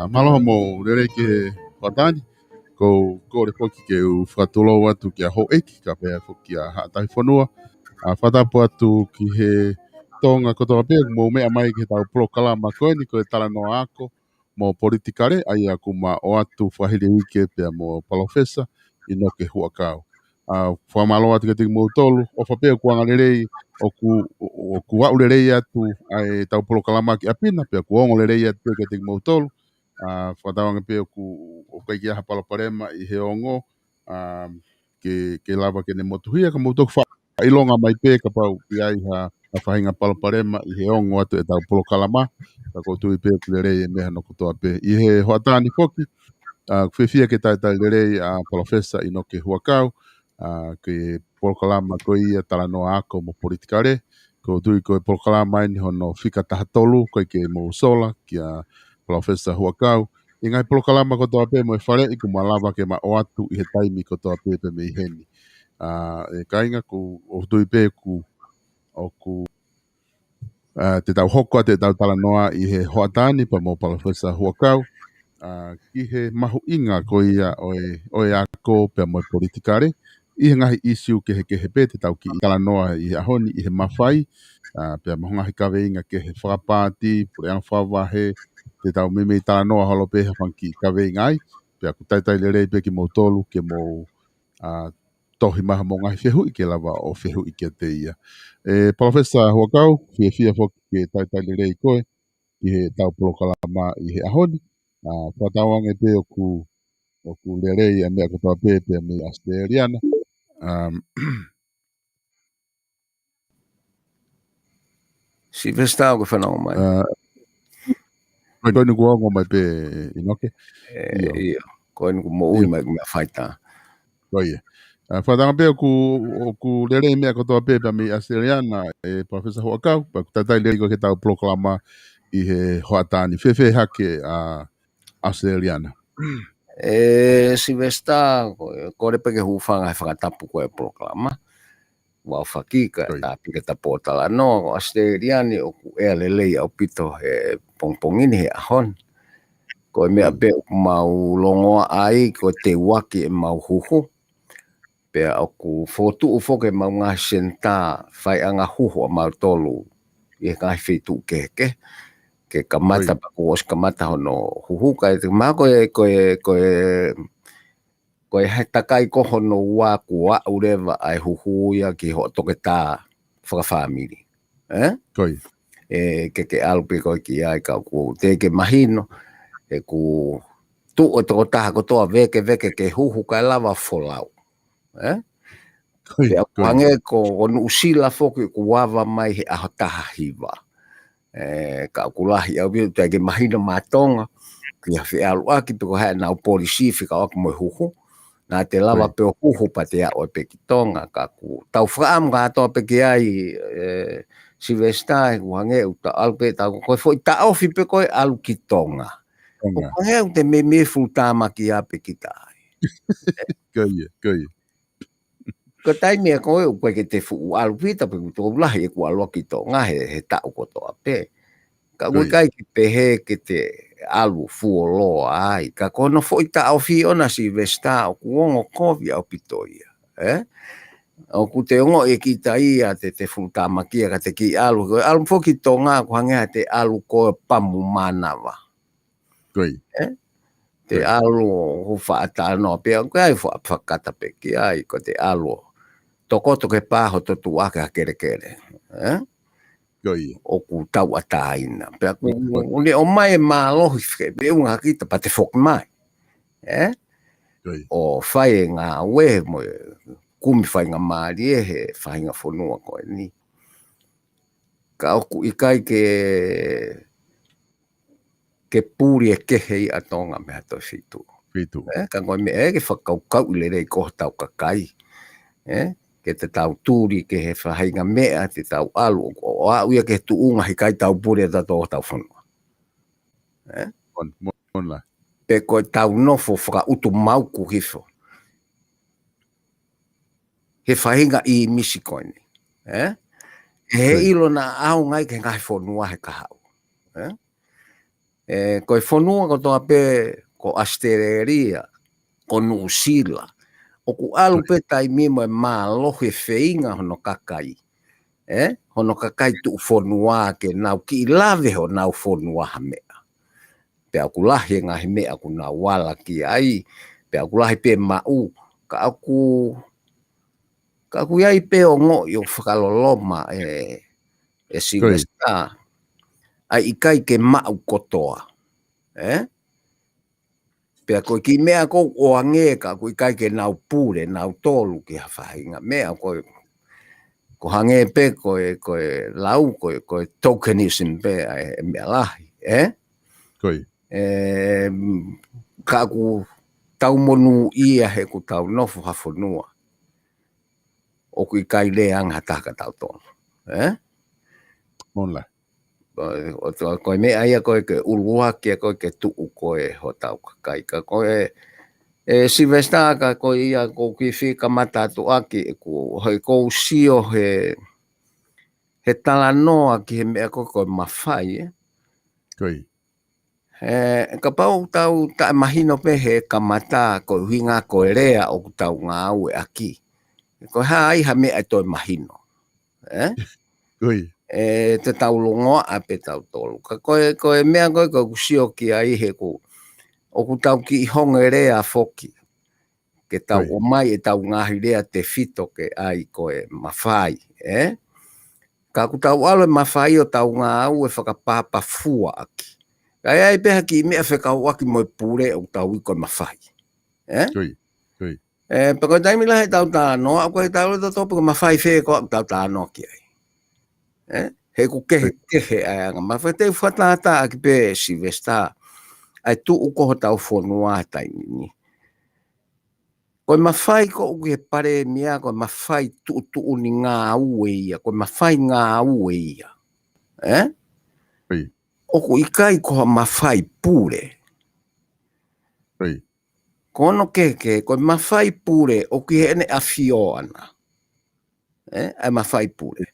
Malo mo rere ke patani ko le poki ke u fatulo watu ki a ho eki ka pe foki a hatai fonua a fata po atu ki he tonga koto pe mo me mai ke tau pro kala ma ko ni ko tala no ako mo politikare ai aku ma o atu fahile wike pe mo palofesa ino ke huakau a fa malo atu ke mo tolu o fa pe ku ngalere o ku wa ulere atu ai tau pro kala ma ki apina pe ku ngolere atu ke mo tolu whataonga pe o kai kia hapala parema I he ongo ke lava ke ne motuhia ka motoku ilonga mai pe ka pau ki ai ha whahinga pala parema I he ongo atu e tau polo kalama ka koutu I pe kulerei e meha no kutoa pe I he hoatani foki kwhewhia ke tai lerei a profesa ino ke huakau ke polo kalama ko ia tala noa ako mo politikare ko tui ko polo kalama ini hono whika taha tolu ko ke mo sola ki a Profesa Huakau, I ngai polokalama ko toa pe mo e whare I ku malawa ke ma o atu I he taimi ko toa pe pe me I heni. E kainga ku o tui pe ku te tau hokoa te tau tala noa I he hoatani pa mo Profesa Huakau, ki he mahu inga ko ia o e ako pe mo politikare, I he ngahi isiu ke he pe te tau ki I tala noa I he ahoni I he mawhai, pe mahunga he kawe inga ke he whakapāti, pure ang whawahe, te tau mimi tala noa holo pe hapanki kawe ngai pe aku tai lerei pe ki mo tolu ke mo tohi maha mo ngai whehu I ke lava o whehu I ke te ia. Profesa Huakau, fia foki ke tai lerei koe I he tau polokalama I he ahoni. Whatawange pe o ku lerei a mea katoa pe me Asteriana. Si vesta ko whanau mai. Mai koe nuku ongo mai pe inoke. Ia, koe nuku mo ui mai mea whaita. Koe. Whatanga pe ku lere mea kotoa pe pa mi Australiana Professor Hoakau, pa kutatai lere ko ke tau proklama i he hoatani fefe hake a Australiana. Si vesta ko re peke hufanga he whakatapu koe proklama. Wau whakika, tā pika ta pōtala no, Australiani o ku ea lelei au pito he pongpongini he ahon. Ko mea pe mau longoa ai, ko te waki e mau huhu. Pe au ku fotu ufoke mau ngā senta whai anga huhu a mau tolu. I ngai whitu keke. Ke kamata pa ku os kamata hono huhu. Ka e te maa koe he takai koho no wā kua urewa ai huhuia ki ho toke tā whakawhamiri. Koi. Ke alpe koe ki ai ka ku te ke mahino e ku tu o toko taha kotoa veke ke huhu kai lava folau. Pe aku hange ko onu usila foki ku wawa mai he aho taha hiwa. Ka ku lahi au biu te ke mahino matonga ki a whi alu aki pe ko hae nau polisi whika aku moi huhu. Nā te lava pe o huhu pa te ao pe ki tonga ka ku tau whaam ka atoa pe ki ai si vestai ku hange u ta alpe ta koe foi ta ofi pe koe alu ki tonga. O hange u te me fultama ki a pe ki tai. Koe. Ko tai mea koe u koe ke te fu alu pita pe ku tō lahi e ku alu ki tonga he tau kotoa pe. Ka koe kai ki pe he ke te alu fuoloa ai. Ka kono foi ta ofi ona si vesta o kuongo kovi au pitoia. O ku te ongo e ki ta ia te fultama kia ka te ki alu. Alu foki tonga ku hangea te alu koe pamu manawa. Koi. Te alu hu whaata no pia kai whakata pe ki ai ko te alu. Toko toke pāho to tu ake a kere. O ku tau ataina. Pea ku o mai e mālohi whike, pe unga kita pa te whok mai. O whai ngā wehe mo kumi whai ngā maari e he whai ngā whanua koe ni. Ka oku i kai ke pūri e kehe i atonga mea toi whitu. Ka ngoi me e ke whakaukau i lere i koho tau kakai. Ke te tau tūri ke he whahinga mea te tau alu o a uia ke tu unga hi kai tau pure ta tō tau whanua. Pe koe tau nofo whaka utu mauku hifo. He whahinga i misi koe ni. He ilo na au ngai ke ngai whanua he kahau. Koe whanua ko toa pe ko Australia, ko New Zealand. O ku alu pe tai mimo e maa lohe wheinga hono kakai. Hono kakai tu whanua ke nau ki i lawe ho nau whanua ha mea. Pe aku lahi ngahi mea ku nau wala ki ai. Pe aku lahi pe mau. Ka aku iai pe o ngo i o whakaloloma e siwesta. Ai ikai ke mau kotoa. Pea koe ki mea kou o angeka, koe kai ke nau pūre, nau tolu ki hawhainga. Mea koe, ko hange pe koe lau, koe tokenism pe e mea lahi. Koi. Ka ku tau monu ia he ku tau nofu hawhanua. O kui kai leanga taka tau tonu. Monla. Koe mea ia koe ke uruakia koe ke tuu koe ho tau kakai. Ka koe si vesta ka koe ia ko ki whika mata tu aki ku hoi kou sio he tala noa ki he mea koe mawhai. Koi. Ka pau tau ta mahino pe he kamata koe huinga koe rea o tau ngā au e aki. Koe hai ha mea toi mahino. Koi. Te tau longoa a pe tau tolu. Ka koe mea koe kusio ki ai he ku o ku tau ki i honga rea foki. Ke tau o mai e tau ngahi rea te fito ke ai koe mawhai. Ka ku tau alo e mawhai o tau ngā au e whakapapa fua aki. Ka ai peha ki mea whekau aki mo e pure o tau i koe mawhai. Koi. Pa koe taimi lahe tau tāno, a koe tau le topo ko mawhai wheko tau tāno ki ai. he ku kehe anga ma fa te whatata aki pe Silvester ai tu uko tau whonua taimini. Koe mawhai ko uki he pare mia, koe mawhai tu ni ngā ue ia, koe mawhai ngā ue ia. Oku ikai ko mawhai pure. Kono keke, koe mawhai pure, oki he ene awhio ana. Ai mawhai pure.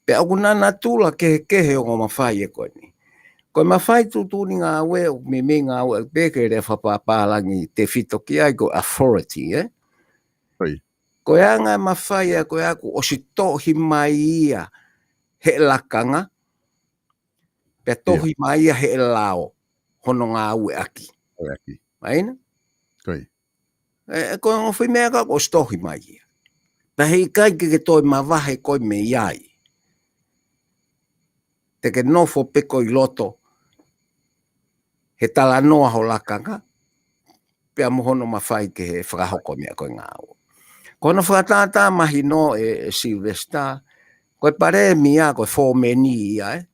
Pe oku nana tula kehe o mawhai e koe ni. Koe mawhai tu ni ngā ue, o me ngā ue, peke re whapapālangi te whito ki ai ko authority, Koe anga mawhai a koe aku o si tohi mai ia he lakanga, pe tohi mai ia he lao, hono ngā ue aki. Maina? Koe ngawhi mea ka o si tohi mai ia. Pa hei kai ke toi mawahe koe me iai. Te ke nofo peko I loto, he tala noa ho lakanga, pe amohono mawhai ke he whakahoko mea koe ngā ue. Kono whakatata mahi no Silvester, koe pare mia koe fōmeni ia,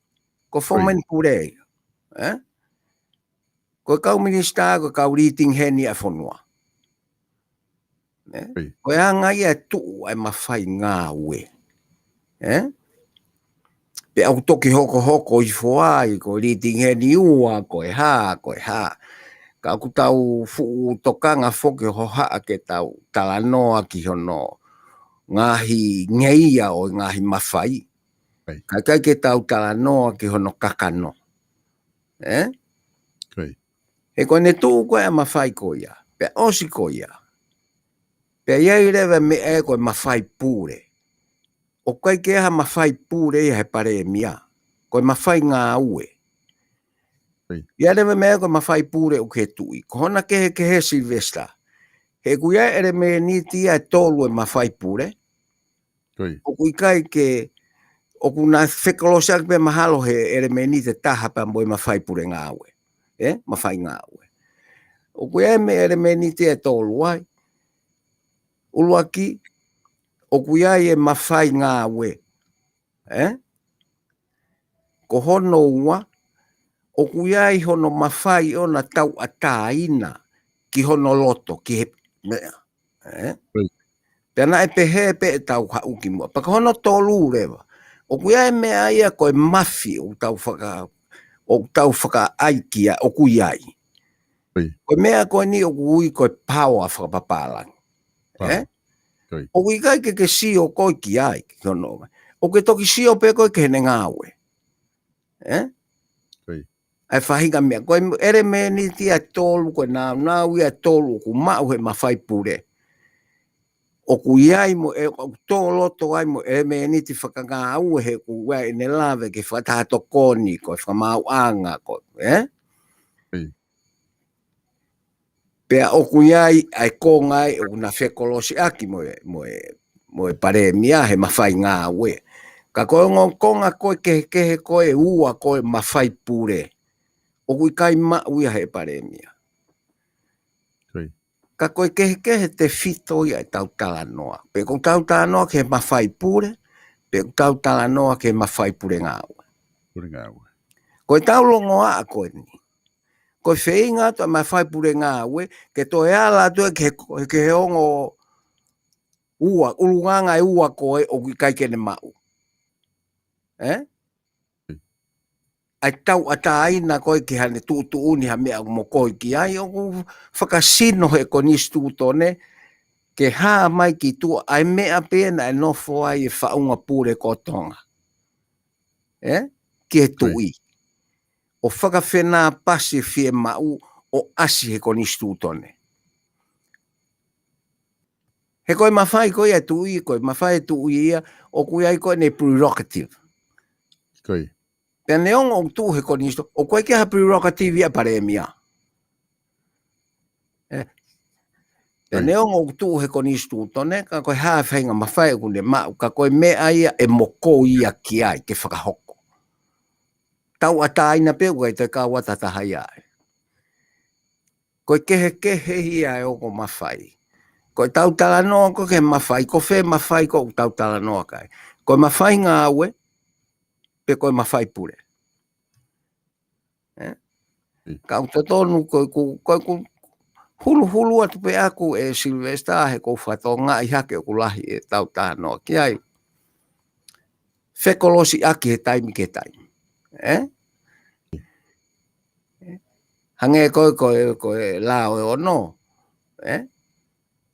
Koe fōmeni pure ia. Koe kau minista, koe kau riting heni a whonua. Koe anga ia tuu ai mawhai ngā ue. Pe au toki hoko I whoai, koe riting heni ua, koe ha. Ka aku tau fuu tokanga whoki ho haa ke tau tala noa ki hono ngahi ngeia o ngahi mawhai. Ka kai ke tau tala noa ki hono kakano. He koe ne tuu koe a mawhai ko ia. Pe osi ko ia. Pe iai rewa me e koe mawhai pure. O kai ke ha mawhai pure ia he pare mia. Koe mawhai ngā ue. Ia rewa mea koe mawhai pure o ke tui. Ko hona ke he Silvester. He kuia ere me niti ia tolu e mawhai pure. O kui kai ke o kuna whekolosak pe mahalo he ere me niti taha pa mboi mawhai pure ngā ue. Mawhai ngā ue. O kuia ere me niti e tolu ai. Uluaki o kuia e mawhai ngā ue. Ko hono ua. O kuiai hono mawhai o na tau ataina ki hono loto, ki he mea. Pena e pehe pe e tau hauki mua. Paka hono tolu rewa. O kuiai mea ia koe mafi o tau whaka aikia o kuiai. Koe mea koe ni o kui koe paua whakapapalang. O kuiai ke si o koe ki ai. O ke toki si o pe koe ke hene ngāwe. Ai whahinga mea, koe ere me ni tia tolu, koe nāu ia tolu, ku mau he mawhai pure. O ku iai mo, o tōloto ai mo, ere me ni ti whakanga au he ku wai ne lawe ke whatato koni, koe whamau anga, koe, Pea o ku iai, ai ko ngai, o na whekolosi aki mo e pare mia he mawhai ngā ue. Ka koe ngonga koe kehe koe ua koe mawhai pure. O kui kai mau ia he pare mia. Ka koe kehe te whito ia e tau tala noa. Pe kou tau tala noa ke mawhai pure, pe kou tau tala noa ke mawhai pure ngā ue. Koe tau longo a koe ni. Koe wheinga to mawhai pure ngā ue, ke to e ala tu ke he ongo ua, ulunganga e ua koe o kui kai kene mau. Ai tau ataina koe ki hane tutu uni ha mea mo koe ki ai o whakasino he konistu tone ke haa mai ki tua ai mea pēna e nofo ai e whaunga pure kotonga. Ki he tui. O whakawhena pasi fie mau o asi he konistu tone. He koe mawhai koe e tui, koe mawhai tui ia, o koe ai koe ne prerogative. Pea neongo o tū he konisto, o koe ke ha prerogative ia pare mia. Pea neongo o tū he konisto tone, ka koe haa whainga mawhai o kune mau, ka koe mea ia e moko ia ki ai, ke whakahoko. Tau ataina pe ua i te ka watataha ia. Koe kehe ia e oko mawhai. Koe tau tala noa ko ke mawhai, ko whe mawhai ko tau tala noa kai. Koe mawhai ngā ue, pe koe mawhai pure. Ka uta tonu koe hulu atu pe aku e Silvesta he kou whatonga i hake o kulahi e tau tānoa ki ai. Whekolosi aki he taimi ke taimi. Hange koe lao e ono.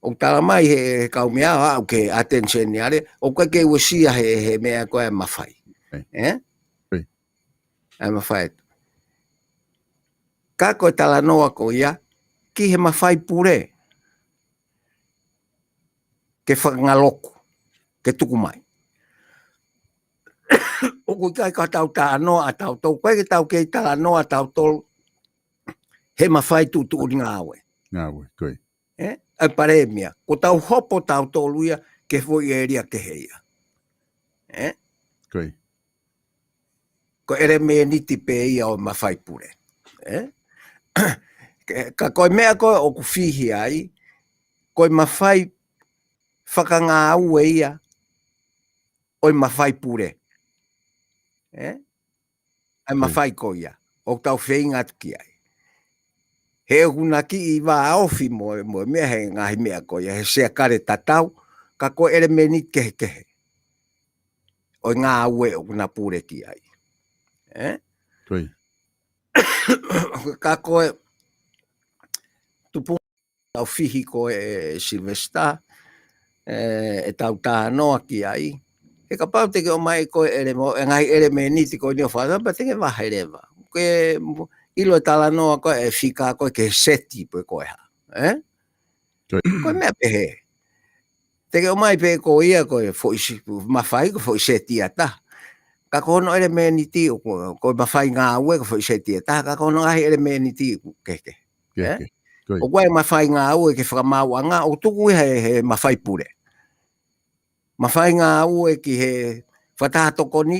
O tala mai he kaumea au ke attention ni are. O koe ke usia he mea koe mawhai. Ai mawhai. Ka koe tala noa ko ia. Ki he mawhai pure. Ke whakangaloku. Ke tuku mai. O koe kai ka tau tā noa a tau tau. Koe ke tau kei tala noa tau tolu. He mawhai tutu uri ngā awe. Ngā awe, koe. Ai pare mea. Ko tau hopo tau tolu ia ke foi e ria ke heia. Koe. Ko ere me niti pe ia o mawhai pure. Ka koe mea koe o ku whihi ai. Koe mawhai whakangā aue ia. Oi mawhai pure. Ai mawhai ko ia. O tau whenga atu ki ai. He huna ki i wā ofi mo mea he ngahi mea ko ia. He sea kare tatau. Ka koe ere me niti kehe kehe. Oi ngā aue o kuna pure ki ai. Koe. Ka koe tupu tau whihi koe e Silvesta. E tau tānoa ki ai. E ka pau teke o mai koe ere mo, e ngai ere me niti koe ni o whātau, pa teke waha rewa. Koe ilo e tala noa koe e whika koe ke seti poe koe ha. Koe mea pehe. Teke o mai pehe koe ia koe mawhai koe fo seti ata. Ka kono ere me niti koe mawhai ngā ue koe fo seti ata. Ka kono ahi ere me niti keke. O koe mawhai ngā ue ke whakamau anga, o tuku he mawhai pure. Mawhai ngā ue ki he whatahatokoni,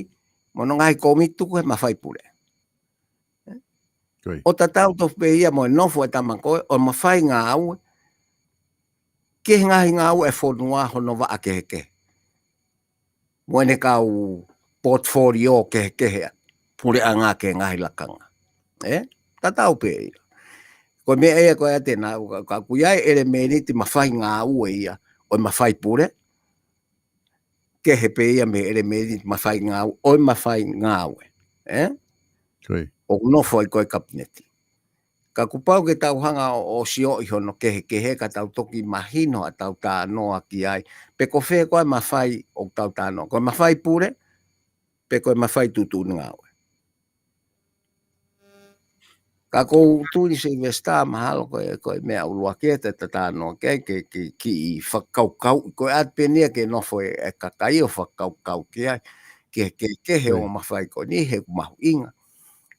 mono ngai komituku he mawhai pure. O tatau to pe ia mo nofo e tamakoe, o mawhai ngā ue, ke ngahi ngā ue e whonua hono wa ake heke. Moene kau portfolio ke heke pure a ngā ke ngahi lakanga. Tatau pe ia. Ko mea ea koe ate nā, ka kuiai ere meni ti mawhai ngā ue ia, o mawhai pure, ke he pe ia me ere meni ti mawhai ngā ue, o mawhai ngā ue. O nofo i koe kabineti. Ka kupau ke tau hanga o sio i hono kehe ka tau toki mahino a tau tā noa ki ai. Pe ko whea koe mawhai o tau tā noa. Koe mawhai pure, pe koe mawhai tutu ngā ue. Ka kou tūri Silvesta mahalo koe mea ulua kia te tāno ki i whakaukau. Koe atpenia ke nofo e kakai o whakaukau ki ai. Ke he o mawhai ko ni he mahu inga.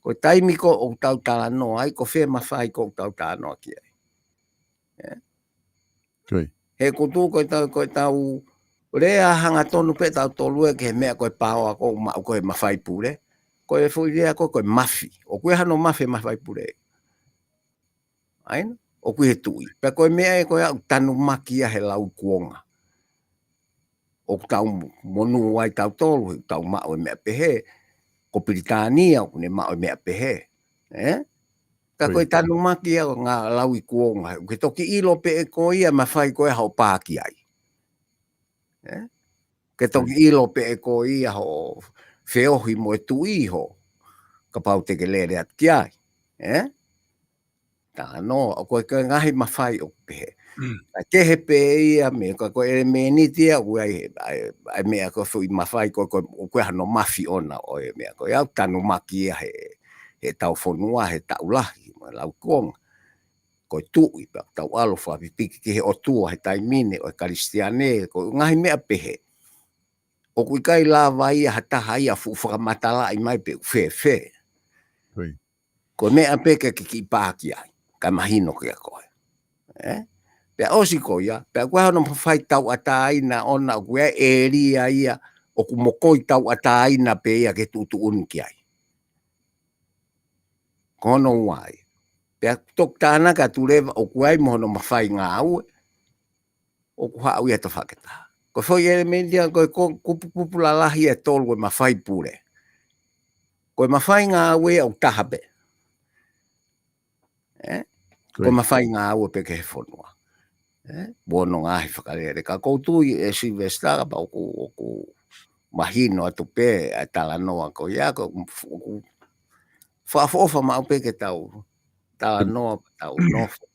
Koe taimi ko o tau tala noa ai, ko whea mawhai ko o tau tā noa ki ai. He kutu koe tau rea hanga tonu pe tau tolue ke he mea koe pāoa ko koe mawhai pure. Koe fuirea koe mafi. O koe hano mafi mawhai pure. Aina? O koe he tui. Pea koe mea e koe au tanu makia he lau kuonga. O tau monu ai tau tolu, tau mao e mea pehe. Ko Piritania o ne mao e mea pehe. Ka koe tanu makia o ngā lau i kuonga. Ke toki ilo pe e koe ia mawhai koe hao pāki ai. Ke toki ilo pe e koe ia ho whiohi mo e tui ho, ka pau teke lere at ki ai. Tā no, o koe ngahi mawhai o pehe. Ke he pe ia me, koe ere me nitia, ai mea koe fui mawhai, koe hano mafi ona o e mea, koe au tanu maki ia he tau whonua, he tau lahi, lau kuonga. Koe tui, tau alofa, piki ki he o tua, he taimine, o e karistiane, koe ngahi mea pehe. O kui kai la vai a taha ia fu whakamatala i mai pe whe. Ko mea peke ki pāki ai, ka mahino ki a koe. Pea osi ko ia, pea koe hano mawhai tau ataina ona, o koe e ria ia, o ku mokoi tau ataina pe ia ke tutu unki ai. Kono uai. Pea tok tāna ka tulewa, o koe ai mohono mawhai ngā ue, o ku hau ia to whaketaha. Ko foi ere mendia koe kupu la lahi e tolu e mawhai pure. Koe mawhai ngā ue au tahape. Koe mawhai ngā ue pe ke he whanua. Bono ngā he whakarere. Ka koutui e Silvester pa oku mahino atu pe a tala noa ko ia ko whaafofa ma au pe ke tau tala noa tau nofo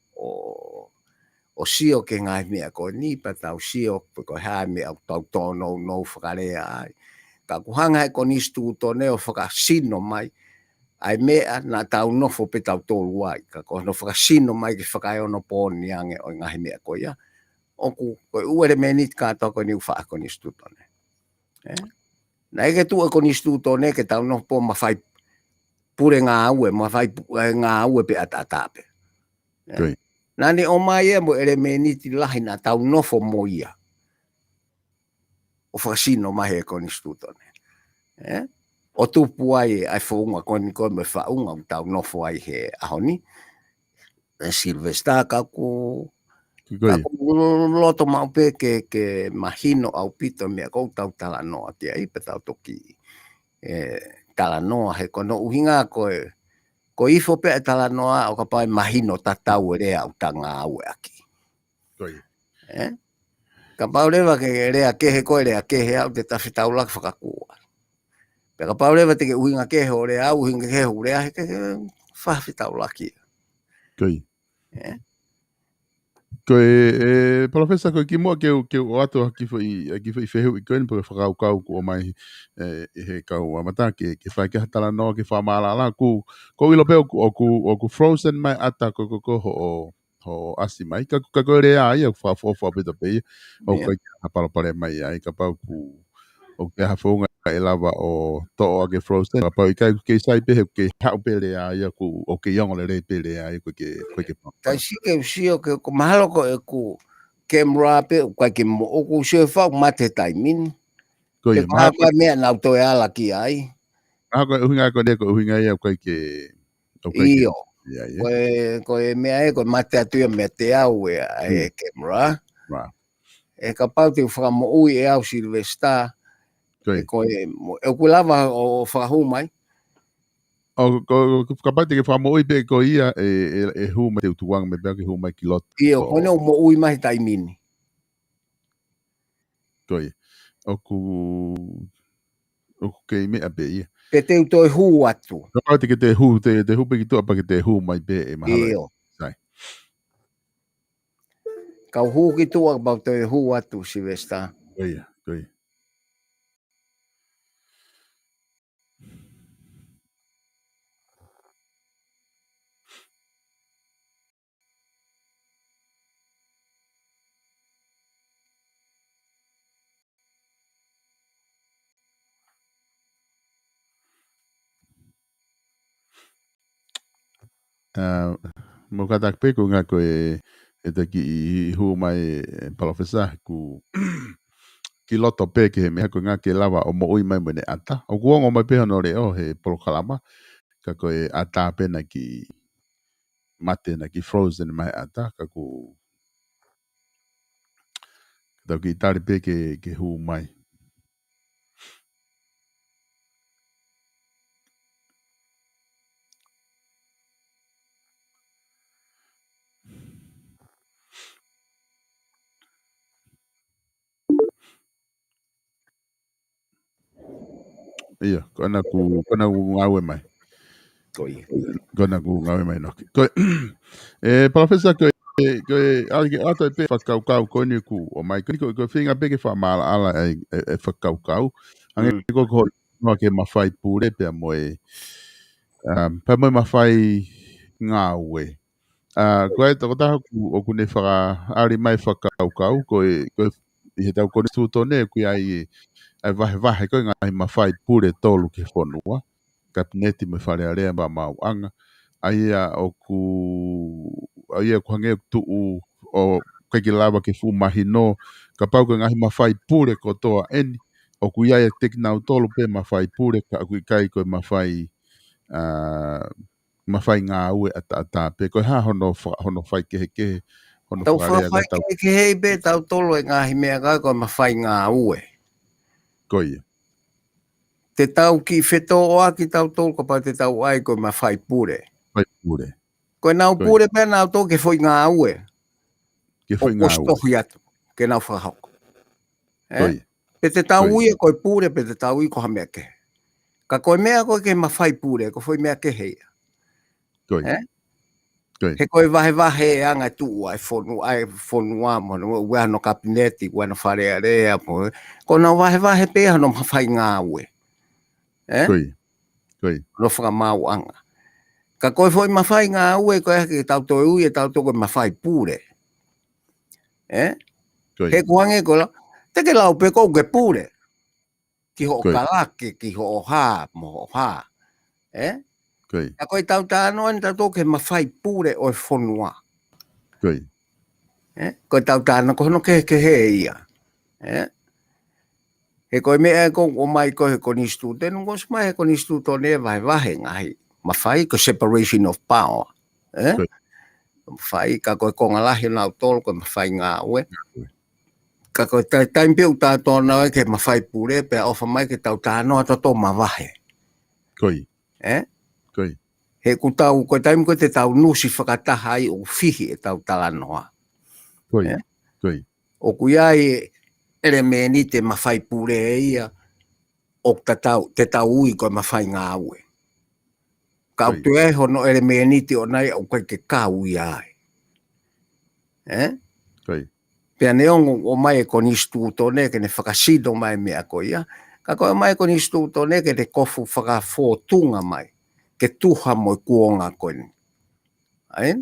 o sio ke ngai mea ko ni pa tau sio ko ha me au tau tono no whakarea ai. Ka kuhanga e ko nistu to neo whakasino mai ai mea na tau nofo pe tau tolu ai. Ka ko no whakasino mai ki whakai ono pōni ange o ngai mea ko ia. Oku koe uere menit kātoa ko ni uwha ko nistu to ne. Na eke tu e ko nistu to ne ke tau nofo po mawhai pure ngā ue, mawhai ngā ue pe atatape. Nani o mai e mo ere meniti lahi na tau nofo mo ia. O whakasino mahi e ko nistu to ne. O tupu ai ai whaunga koni koe me whaunga u tau nofo ai he ahoni. Silvester kaku loto mau pe ke mahino au pito mea kou tau tala noa kia ipe tau toki tala noa he kono uhinga koe ko ifo pe tala noa o ka pai mahino tatau ere au tanga au aki. Ka pau lewa ke rea kehe koe rea kehe au te tafi tau lak whakakua. Pe ka pau lewa te ke uhinga kehe o rea au uhinga kehe o rea he ke whafi tau laki. Koe professor koe ki mua ke o ato ki fai fehu i koe po whakau kau ko mai he kau amata ke whai ke hatala no ke whamala ala ko ilo pe o frozen mai ata ko ho asi mai ka koe rea ai o wha pita pe o koe hapalapare mai ai ka pau ku o ke hawhaunga e lava o toa ke frozen ka pau i kai ke sai pe ke hau pe rea ai o ke yongo le re pe rea ai ko ke Kai si ke usio ke ko mahalo ko e ku camera pe kwa ke mo o ku se fa mate taimin. Ko e ma ko me na auto e ala ki ai. Ko uhinga ko de ko uhinga ia ko ke io. Ko e me ai ko mate atu me te au e camera. E ka pau te fra mo ui e au Silvester. Ko e ku lava o fra hu mai. O kapate ke whamoi pe ko ia e hu mai te utuanga me pēke hu mai ki loto. Io, kone o mo ui mai taimini. Koi, oku kei mea pe ia. Pe te utoi hu atu. Kapate ke te hu pe ki tua pa ke te hu mai pe e mahala. Io. Kau hu ki tua pa te hu atu, Silvester. Koi. Mo kata pe ko ngā koe e te ki hu mai palofesa ku ki loto pe ke he mea ko ngā ke lava o mo ui mai mene ata. O kuongo mai pe hono re o he polokalama ka koe ata pe na ki mate na ki frozen mai ata ka ku tau ki tari pe ke hu mai. Ia, kona ku ngawe mai. Kona ku ngawe mai no. Professor ko ato e pe whakaukau koni ku o mai koni ko whinga pe ke whamala ala e whakaukau. Ange ko no ke mawhai pure pe mo e pa mo mawhai ngā ue. Ko e toko taha ku o kune whaka ari mai whakaukau ko i he tau koni tūtone ku ai ai vahe ko ngai mawhai pure tolu ke whanua. Kabineti me whare area ma mauanga. Aia o ku hange tu o kaki lava ke fu mahino ka pau ka ngahi mawhai pure ko toa eni o ku ia e teknau tolu pe mawhai pure ka kui kai ko mawhai ngā ue ata pe ko ha hono whai kehe hono whare area tau kehe be tau tolu e ngahi mea kai ko mawhai ngā ue koia te tau ki feto o aki tau tō ka pa te tau ai koe ma whai pure. Whai pure. Koe nau Koi. pure pēr nau tō ke whoi ngā ue. Ke O whai ngā ue. kostohi atu, ke nau whakahoko. Koi. Pe te tau Koi. ui koe pure, pe te tau ui ko ha mea ke. Ka koe mea koe ke ma whai pure, ko whoi mea ke heia. Koi. Koi. He koe vahe e anga tu ai whonu a mo, ua no kabineti, ua no wharea rea mo. Ko nau vahe pēha no ma whai ngā ue. Koi. Koi. No whakamau anga. Ka koe whoi ma whai ngā ue, koe hake tau toi ui e tau tō koe ma whai pure. Koi. He kuange koe la, te ke lau pe kou ke pure. Ki ho o Koi. kalake, ki ho o hā, mo o hā. Koi. Ka koe tau tāno an tau tō ke ma whai pure o e whonua. Koi. Koe tau tāno ko hono ke he ia. He koe mea e kong o mai koe he konistu. Tēnō kos mai he konistu tō ne vahe ngahi. Ma whai ko separation of power. Koi. Whai ka koe konga lahi nau tōl koe ma whai ngā ue. Ka koe taimpiu tātō nau e ke ma whai pure pēr ofa mai ke tau tāno ato tō ma vahe. Koi. Koi. He ku tau, koe taim koe te tau nusi whakataha ai o whihi e tau talanoa. Koi. Koi. O kuiai ere me ni te mawhai pure e ia o te tau ui koe mawhai ngā ue. Ka utu e hono ere me ni te o nei o koe ke kā ui ai. Koi. Pea neongo o mai e konistu tōne ke ne whakasido mai mea koe ia. Ka koe mai e konistu tōne ke te kofu whakafōtunga mai. Ke tuha mo i kuonga koe ni. Ai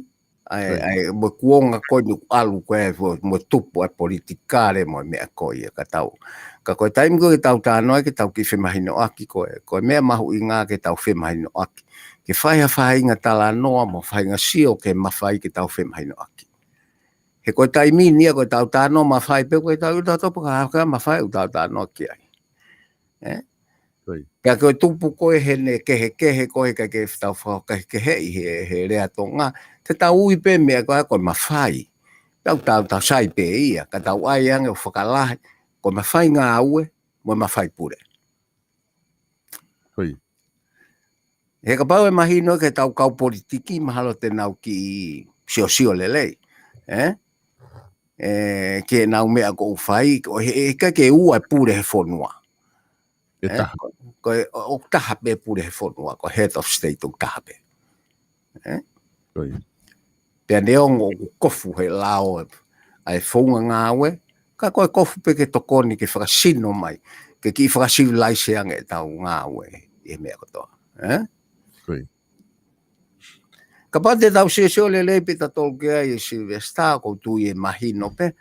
mo kuonga koe ni alu koe mo tupu ai politikare mo mea koe ia ka tau. Ka koe taimi koe ke tau tānoa ke tau ki whemahino aki koe. Koe mea mahu i ngā ke tau whemahino aki. Ke whaiha whainga tala noa mo whainga sio ke mawhai ke tau whemahino aki. He koe taimi nia koe tau tānoa mawhai pe koe tau uta topu ka haka mawhai u tau tānoa ki ai. Kia koe tupu koe he ne kehe koe ka ke tau whakakehe i he rea tonga. Te tau ui pe mea koe mawhai. Tau sai pe ia. Ka tau ai ange o whakalahi. Koe mawhai ngā ue, mo mawhai pure. Koi. He ka pau e mahino ke tau kau politiki mahalo te nau ki sio lelei. Ke nau mea ko uwhai. He ka ke ua pure he whonua. E taha. Koe o taha pe pure he whonua. Ko head of state o taha pe. Koi. Pea neongo o kofu he lao ai whaunga ngā ue. Ka koe kofu pe ke tokoni ke whakasino mai. Ke ki whakasiu laise ange tau ngā ue. E mea kotoa. Koi. Ka pate tau sesio lelei pe ta tolkea i Silvesta ko tui e mahino pe.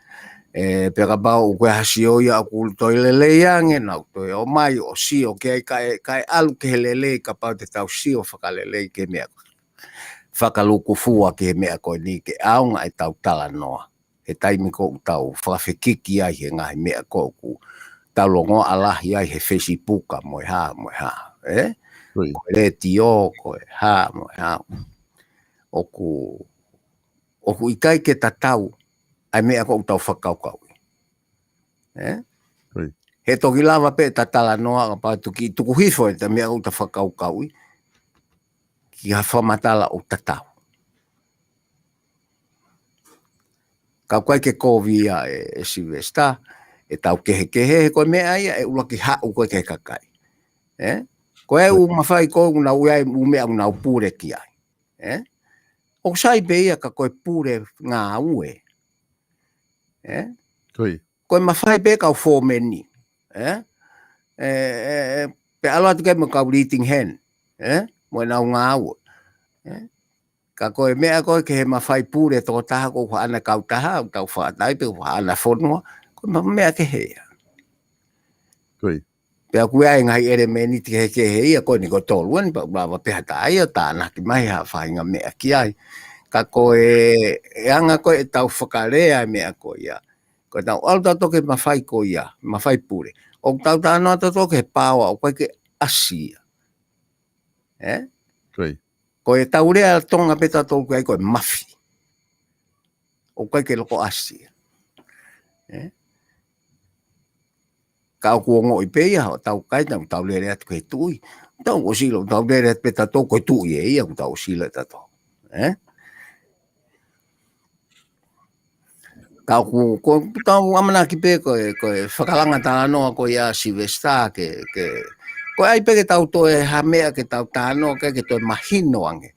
Pe ka pau koe hasio ia aku toi lelei ange nau toi o mai o sio ke kai alu ke lelei ka pau te tau sio whakalelei ke mea kotoa. Whakaluku fua ke mea koe ni ke aunga e tau tala noa. He taimi ko tau whakawhekiki ai he ngai mea ko ku tau longo alahi ai he Facebooka mo ha. Koi. Koe re tio, koe ha mo ha. Oku ikai ke tatau ai mea ko tau whakaukau. Koi. He toki lava pe tatala noa ka patu ki tuku hifo e ta mea ko tau whakaukau. Ki ha whamatala o tatau. Ka koe ke kovia e Silvesta, e tau kehe koe mea ia e ula ki hau koe ke kakai. Koe u mawhai koe una uai umea una upure ki ai. O sai pe ia ka koe pure ngā ue. Koi. Koe mawhai pe kau fōmeni. Pe alo atu kai mo kau leading hen. Mo e nau ngā ue. Ka koe mea koe ke he mawhai pure tō taha ko whaana kau taha, au tau whaatai pe whaana whonua, koe mea ke hea. Koi. Pea kua e ngai ere meni te ke hea, koe ni ko tōruan, pa ulawa peha tai o tāna ki mai ha whainga mea ki ai. Ka koe e anga koe e tau whakarea mea koe ia. Koe tau alta toke mawhai koe ia, mawhai pure. O tau tāna ata toke he pāua, o koe ke asia. Koi. Koe tau rea tonga peta tōku ai koe mafi. O koe ke loko asia. ka ko ngo I pe ia tau kai tau le at ke tui tau o silo tau le at pe ta to ko tui ia tau silo ta to ka ko tau amana ki pe ko whakalanga tānoa ko ia Silvester ke ko ai pe ke tau to e hamea ke tau tānoa ke to mahino ange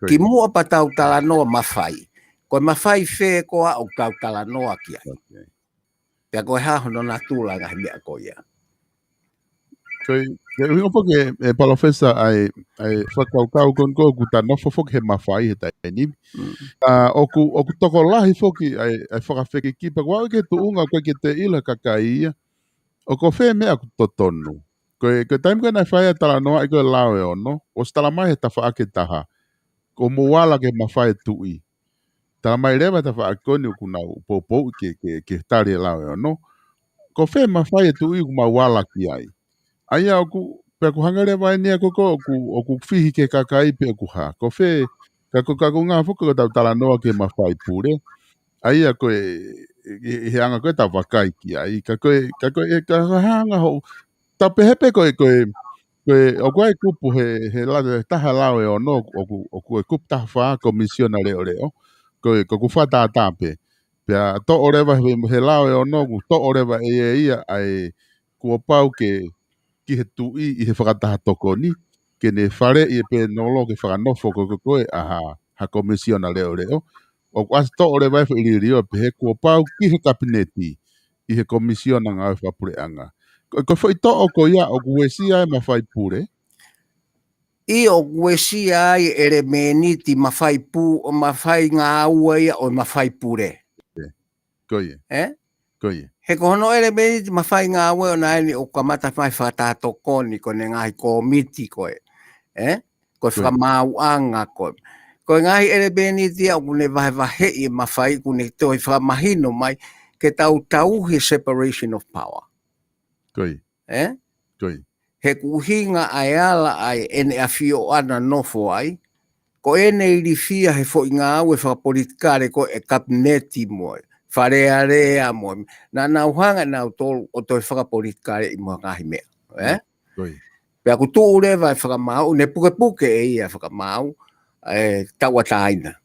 ki mua pa tau tānoa mawhai ko mawhai fe ko a o tau tānoa ki ai pia ko ha hono na tula nga mea ko ia eu porque palofesa ai whakaukau kon ko kuta no fofok he mawhai he tai ni oku toko lahi foki ai whakawheke kipa ko ke tuunga ko ke te ila kakaia o ko fe mea ku totonu ko taim ka na whai tala noa i ko lao e ono o stala mai he ta whaake taha ko muala ke mawhai tui tala mai rewa ta whaake koni ku na upopou ke tari lao e ono ko fe mawhai tui ku mawala ki ai aia oku pe ku hangare vai ni ko oku fihi ke kakai pe ku ha ko fe ka ko nga fo ko tala noa ke mawhai pure aia ko he anga ko ta vakai ki ai ka hanga ho ta pehepe ko o ko kupu he la ta halao e no o kup ta fa komisiona leo ko fa ta pe to oreva he lao e no to oreva ia ai ku pau ke ki he tui I he whakataha toko ni, ke ne whare I pe nolo ke whakanofo ko ha komisiona leo. O as to ore vai whi rio pe he kua pau ki he kabineti I he komisiona ngā whapure anga. Ko whai to o ko ia o kuesia e mawhai pure? I o kuesia ai ere meniti mawhai ngā aua ia o mawhai pure. Koie. Koie. He kono ere meniti mawhai ngā aua o nai o kamata mai whatato koni ko ne ngai komiti koe. Ko whakamau anga koe. Ko ngai ere meniti au kune vahe I mawhai kune toi whakamahino mai ke tau he separation of power. Koie. Koie. He kuhinga ai ala ai ene awhio ana nofo ai. Ko ene iri fia he fo ngā aue whakapolitikare ko e kabineti moe. Wharearea moe. Na nauhanga nau tolu o toi whakapolitikare I mua ngahi mea. Pea ku tuu rewa e whakamau, ne puke e ia whakamau, taua taina.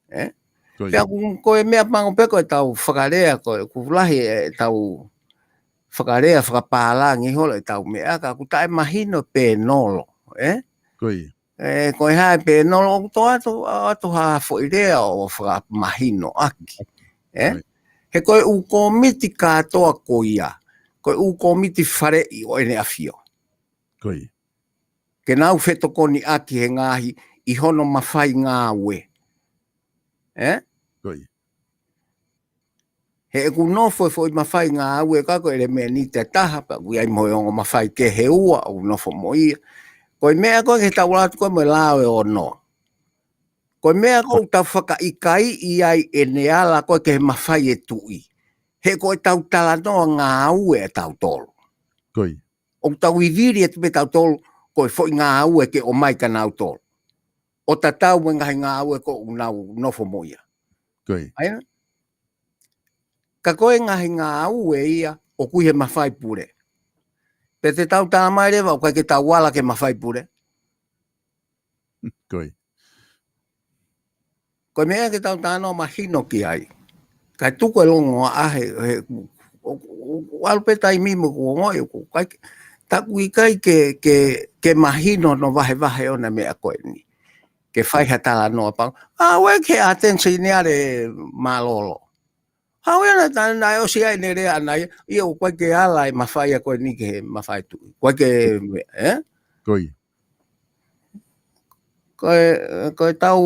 Pea ko e mea pango peko e tau whakarea, ku lahi e tau whakarea, whakapālangi holo e tau mea, ka ku tae mahino pe nolo. Ko e hae pe nolo, o to atu hafo I rea o whakamahino aki. He koe u komiti katoa ko ia. Koe u komiti whare I o ene awhio. Ke nau whetokoni aki he ngahi I hono mawhai ngā ue. He ku nofo I mawhai ngā ue kako ere mea ni te taha pa kui ai moe ongo mawhai ke he ua o nofo mo ia. Koe mea koe ke tau ratu koe mo lao e o no. Koe mea koe tau whaka ikai I ai ene ala koe ke he mawhai e tui. He koe tau talanoa ngā ue e tau tolu. O tau I viri e tupe tau tolu koe fo ngā ue ke o mai ka nau tolu. O ta tau me ngahi ngā ue ko nau nofo mo ia. Aina? Ka koe ngahi ngā ue ia o kui he mawhai pure. Pe te tau tā mai rewa o kai ke tau wala ke mawhai pure. Koe mea ke tau tāno mahino ki ai. Kai tuko e longo ahe. Walupe tai mimo ko ngoi. Taku I kai ke mahino no vahe o na mea koe ni. Ke whai hatala noa pang. Awe ke atensi ni are malolo. Awe na tāna o si ai nere anai. Ia o koe ke ala I mawhai a koe ni ke mawhai tu. Koe ke... Koe tau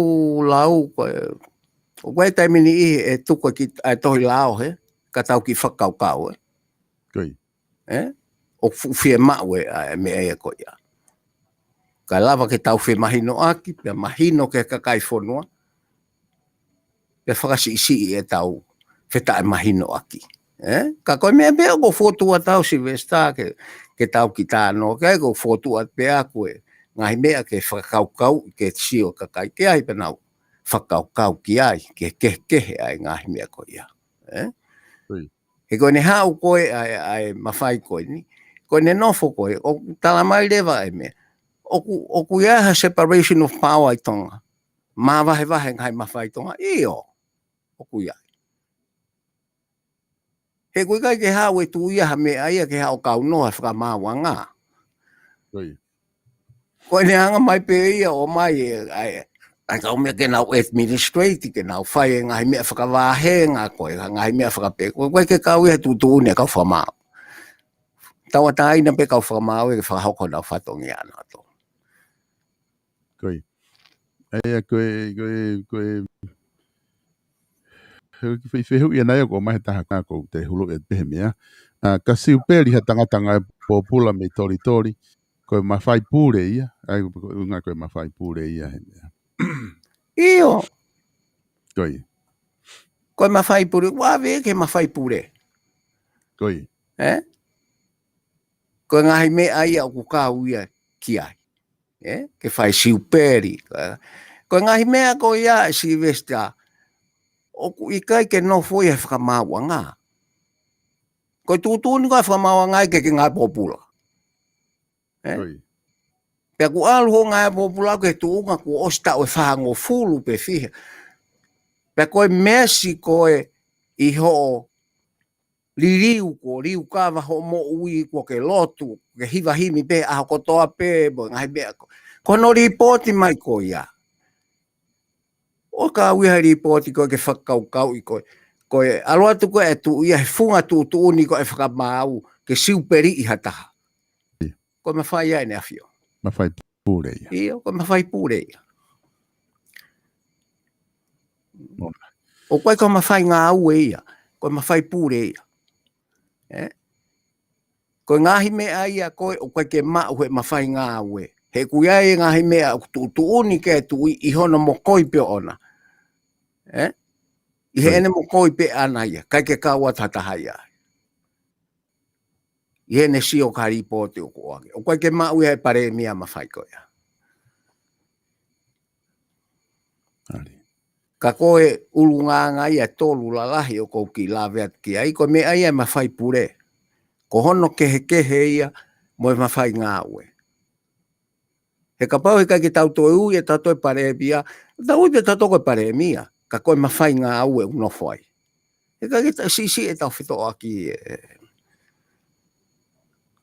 lau, koe taimini I e tuko ki tohi lao he, ka tau ki whakaukau o fie mau e me ea koe ia. Ka lava ke tau whi mahino aki, pia mahino ke kakai whonua, pia whakasi isi e tau wheta e mahino aki. Ka koe mea mea ko whotua tau Silvester ke tau ki tāno, ke ko whotua pia koe, ngahi mea ke whakaukau ke sio kakai ke ai penau whakaukau ki ai ke kehe ai ngahi mea ko ia. He koe ne hau koe ai mawhai koe ni. Koe ne nofo koe, o tala mai lewa e mea. Oku ia ha separation of power i tonga. Mā wahe ngai mawhai tonga, io. Oku ia. He koe kai ke hau e tu ia ha mea ia ke hau kau noa whakamāua ngā. Koe ne anga mai pe ia o mai ai kau mea ke nau administrate, ke nau whai e ngai mea whakawāhenga koe, ngai mea whakape. Koe ke kau ia tu une kau whamau. Tawa taina pe kau whamau e ke whakahoko nau whatongi ana to. Koe. Ai koe whehu ia nai o ko mahe taha kā kou te hulu e pehe mea. Ka siu pēri ha tangatanga e pōpula me tori tori. Koe mawhai pūre ia. Ai unga koe mawhai pūre ia he mea. Io. Koe. Koe mawhai pūre. Wawe ke mawhai pūre. Koe. Koe ngahi me ai au kukau ia ki ai. Ke whai siu pēri. Koe ngahi mea ko ia Silvester. Oku ikai ke no foi e whakamāua ngā. Koe tūtūni koe whakamāua ngā ke ngā pōpula. Pea ku alu ho ngā pōpula ke tūunga ku osta o e whahango fulu pe whihe. Pea koe mesi koe i ho liriu ko riu kawa ho mo ui ko ke lotu, ke hiva himi pe aho kotoa pe, bo ngahi mea ko. Koe no ripoti mai ko ia. O ka uiha ripoti koe ke whakaukau i koe. Koe aluatu koe e tu ia he funga tūtūni koe e whakamāu ke siuperi i hataha. Koe mawhai ai ne awhio. Mawhai pūre ia. Iyo, koe mawhai pūre ia. O koe koe mawhai ngā au e ia. Koe mawhai pūre ia. Koe ngahi mea ia koe o koe ke mau he mawhai ngā au e. He kuia e ngahi mea tūtūni ke tu i hono mo koi pe ona. I he ene mo koi pe ana ia. Kai ke kaua tataha ia. I he ne si o ka ripoti o koake. O koe ke mau he pare mea mawhai koe ia. Ka koe ulunganga ia tolu lalahi o kou ki laweat ki ai. Koe mea ia mawhai pure. Ko hono kehe ia mo e mawhai ngā ue. He ka pau he kai ki tau toi ui e tau toi pare mia. Tau ui pe tau toi pare mia. Ka koe mawhai ngā ue unofo ai. He kai ki tau sisi e tau whito aki.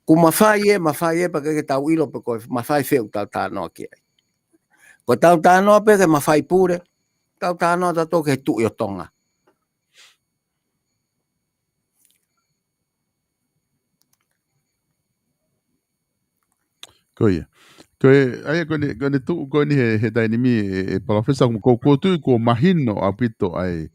Ku mawhai e pa kai ki tau ilo pe koe mawhai whiu tau tānoa ki ai. Ko tau tānoa pe ke mawhai pure. Tau tānoa tau tau ke tu i o tonga. Koe. Koe, aia koe tu koe ni he taini mi e palawhesa ko tui ko mahino a pito ai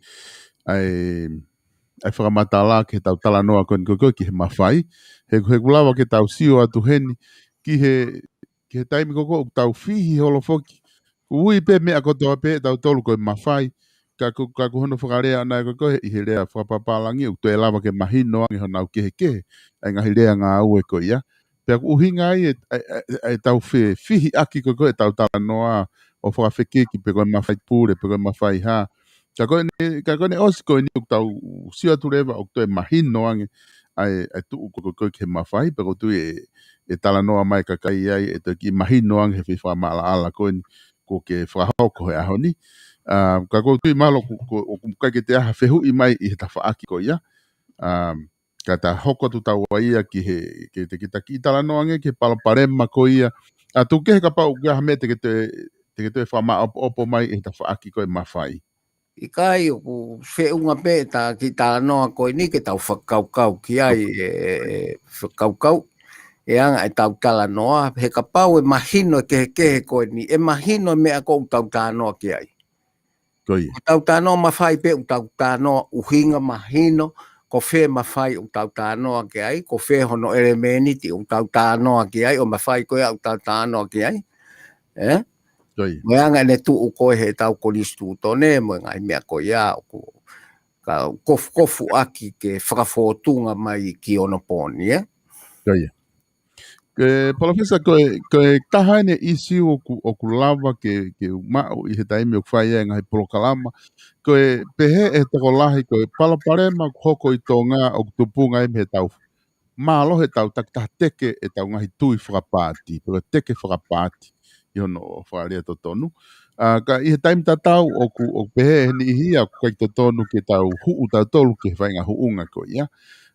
whakamatala ke tau tala noa koe ki he mawhai. He kulawa ke tau sio atu heni ki he taimi koko tau whihi holofoki. Ui pe mea kotoa pe tau tolu koe mawhai. Ka kuhono whakarea ana koe i he rea whakapapalangi u tue lawa ke mahino angi honau kehe. Ai ngahi rea ngā ue koe ia. Pea uhinga ai e tau whihi aki koe e tau tala noa o whakawhekeki pe koe mawhai pūre, pe koe mawhai ha. Ka koe ne osi koe ni u tau sio atu rewa o toe mahino ange ai tuu koe ke mawhai, pe koe tui e tala noa mai kakai ai e te ki mahino ange he whiwha maala ala koe ni ko ke whakahoko he aho ni. Ka koe tui malo o kai ke te aha whehu i mai i he tawha aki koe ia. Ka ta hoko tu tau ia ki te ki tala noange ke palaparema ko ia. A tu ke ka pau ke hame te te whama opo mai e ta whaaki koe mawhai. I kai o ku whiunga pe ta ki tala noa koe ni ke tau whakaukau ki ai whakaukau. E anga e tau tala noa. He ka pau e mahino kehe koe ni. E mahino mea kou tau tala noa ki ai. Koi. Tau tala noa mawhai pe u tau tala noa uhinga mahino. Ko whē mawhai o tau tānoa ki ai, ko whē hono elemeniti o tau tānoa ki ai, o mawhai koe au tau tānoa ki ai. Mo anga ne tuu koe he tau kolistu tone, mo ngai mea koe ia, ka kofu aki ke whakawhotunga mai ki ono pōni, Koe. Ke professor ko tahane isi o ku lava ke mau I he taimi o whai e ngai polokalama. Ko pehe e toko lahi ko palaparema hoko I tonga o tupunga I me tau. Malo he tau tak teke e tau ngahi tui whakapāti. Ko teke whakapāti. I hono whaaria to tonu. Ka I he taimi tatau o pehe he ni ihia ko kai to tonu ke tau huu tau tolu ke whainga huunga ko ia.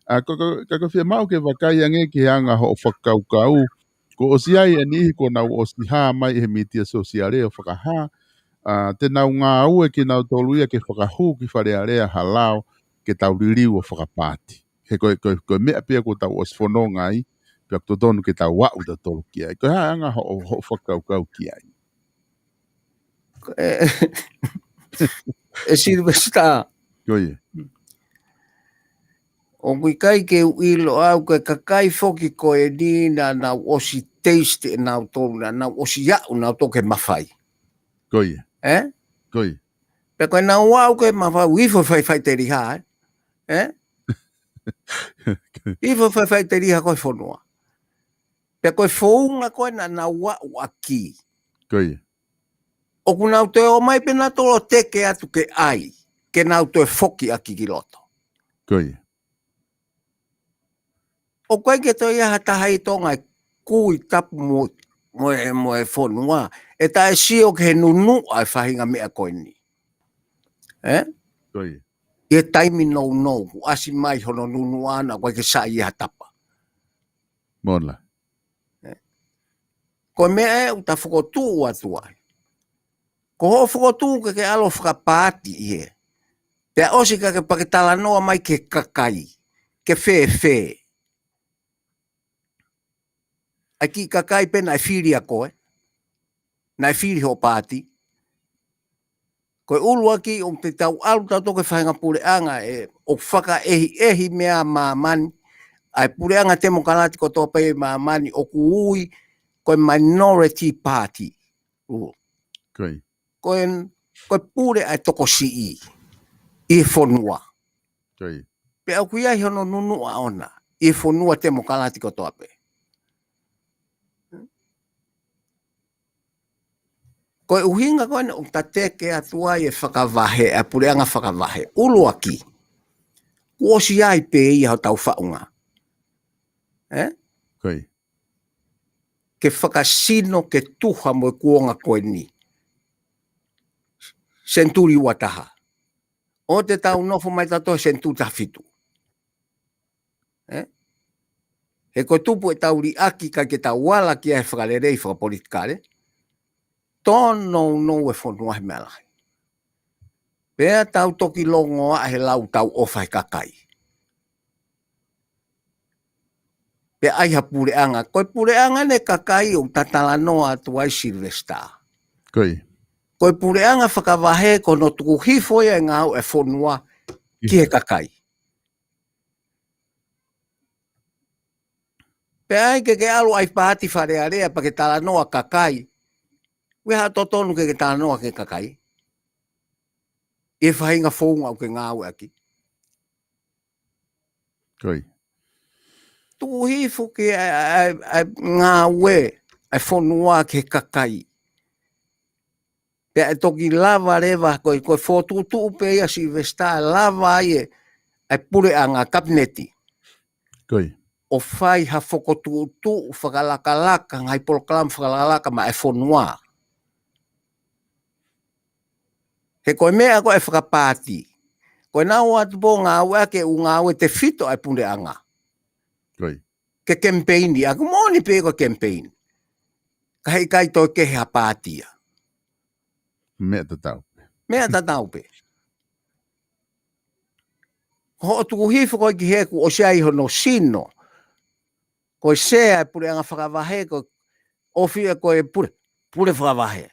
Ka fia mau ke wakai ange ke anga ho whakaukau. Ko o siai e nihi ko nau o siha mai he mitia sosiale o whakaha. Te nau ngā ue ki nau tolu ia ke whakahu ki wharearea halao ke tau ririu o whakapāti. He koe mea pia ko tau o sfononga ai. Pia to tonu ke tau wau da tolu ki ai. Ko ha anga ho whakaukau ki ai. E Silvesta. Koe. O kui kai ke uilo au ke kakai foki ko e dina na osi taste na tolu na osi yau na toke mawhai. Koe. Koe. Pe koe na wau ke mawhai wifo whai te riha. Wifo whai te riha koe whonua. Pe koe whounga koe na wau aki. Koe. O kunau te o mai pena tolo teke atu ke ai. Ke nau te foki aki ki loto. Koe. O koe ke toi aha tahai tonga kui tapu moe whonua. E tae sio ke nunu ai whahinga mea koe ni. Koe. E taimi no. Asi mai hono nunu ana koe ke sa ia tapa. Mola. Koe mea e uta whakotu atu ai. Ko ho whakotu ke alo whakapāti ie. Pea osi ka ke paketala noa mai ke kakai. Ke whee. Aki kakai pena e whiri a koe. Na e whiri ho pāti. Koe ulu aki o te tau alu tau toke whainga pureanga e o whaka ehi mea mamani. Ai pureanga temo kanati ko tope e mamani o kuui koe minority party. Koe. Koe pure ai toko sii. I whonua. Koe. Pe au kuia hi hono nunua ona. I whonua temo kanati ko tope. Koe uhinga koe o ta teke atua e whakavahe, a pureanga whakavahe. Ulu aki. Kuosi ai pe i hau tau whaunga. Koe. Ke whakasino ke tuha mo kuonga koe ni. Senturi wataha. O te tau nofo mai tato sentu tafitu. He koe tupu e tau ri aki ka ke tau wala ki e whakarerei whakapolitikare. Tono no e whonua he mea lahi. Pea tau toki longo a he lau tau ofa he kakai. Pea aiha pureanga. Koe pureanga ne kakai o tatala noa tuai Silvesta. Koe. Koe pureanga whakavahe ko no tuku hifo e ngau e whonua ki he kakai. Pea ai ke alu ai pāti wharearea pa ke tala noa kakai. Weha totonu ke tala noa ke kakai. E whahinga whounga o ke ngau aki. Koe. Tuku hifo ke ngā we ai whonua ke kakai. Pea e toki lava rewa koe whotutu upe ia Silvesta lava ai pureanga kabineti. Koe. O whai ha whakotutu whakalakalaka, ngai polokalam whakalakalaka ma e whonua. He koe mea koe e whakapāti. Koe nau atu po ngā ue ke u ngā ue te whito ai pureanga. Koe. Ke campaigni, aku moni pe ko campaign. Ka hei kai toi ke hea pātia. Mea tatau. Mea tatau pe. Ho tuku hifo koe ki heku o sea iho no sino. Koe sea pureanga whakavahe ko ofia koe pure whakavahe.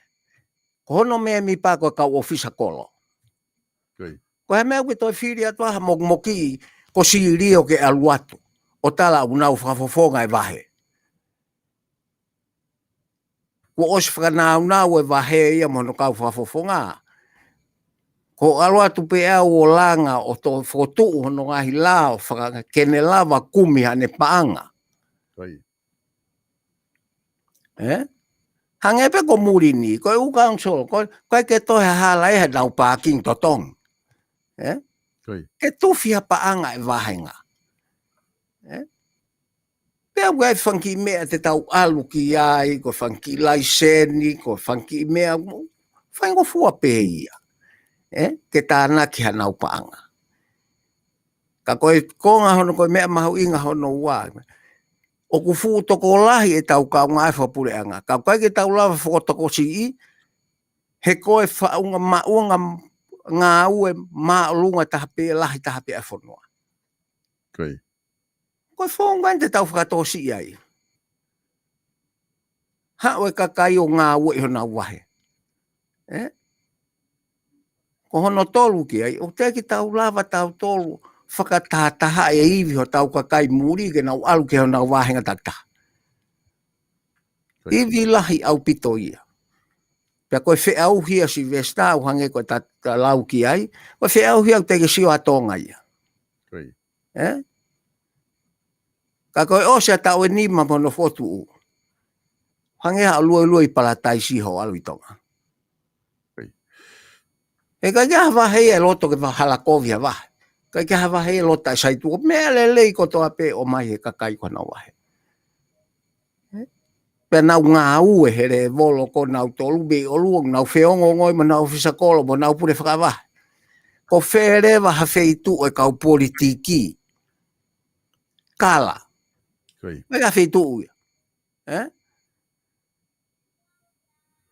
Ko hono mea mi pā koe kau ofisa kolo. Koe. Ko he mea koe toi whiri atua ha moki ko sirio ke aluatu. O tala unau whakafofonga e vahe. Ko osi whakanau e vahe ia mono kau whakafofonga. Ko aluatu pe au o langa o to whakotuu hono ngahi lao whakakene lava kumi hane paanga. Koe. Hange pe ko muri ni, ko ukang so, ko ke to halai ha dau parking totong. Ke tu fia paanga e vahenga. Pea wai whanki mea te tau alu ki ai, ko whanki laiseni, ko whanki mea, whaingo fua pe ia. Ke tāna ki hanau paanga. Ka koe konga hono koe mea mahu inga hono wā. O ku fu toko lahi e tau ka ngā e whapure anga. Ka koe ke tau lawa whakotoko si i, he koe whaunga maunga ngā ue maulunga taha pe lahi taha pe a whanua. Koe. Koe whongan te tau whakatosi i ai. Hawe ka kai o ngā ue hona wahe. Ko hono tolu ki ai, o te ki tau lava tau tolu, whakatataha e iwi ho tau ka kai muri ke nau alu ke hona wahenga tata. Iwi lahi au pito ia. Pea koe whe au hia si vesta au hange koe ta lau ki ai, koe whe au hia au teke sio atonga ia. Ka koe o sea tau e nima mono fotu u. Hange ha lua i palatai si ho alu i tonga. E kai kia hawa hei e loto ke halakovi ha wahe. Kai kia hawa hei e lota e saitu. Mea lelei ko toa pe o mai he kakai ko na wahe. Pea nau ngā ue here e volo ko nau tolu be o luong, nau whiongo ngoi ma nau fisakolo mo nau pure whakawahe. Ko wherewa ha wheitu e kau politiki. Kala. Mega wheitu uia.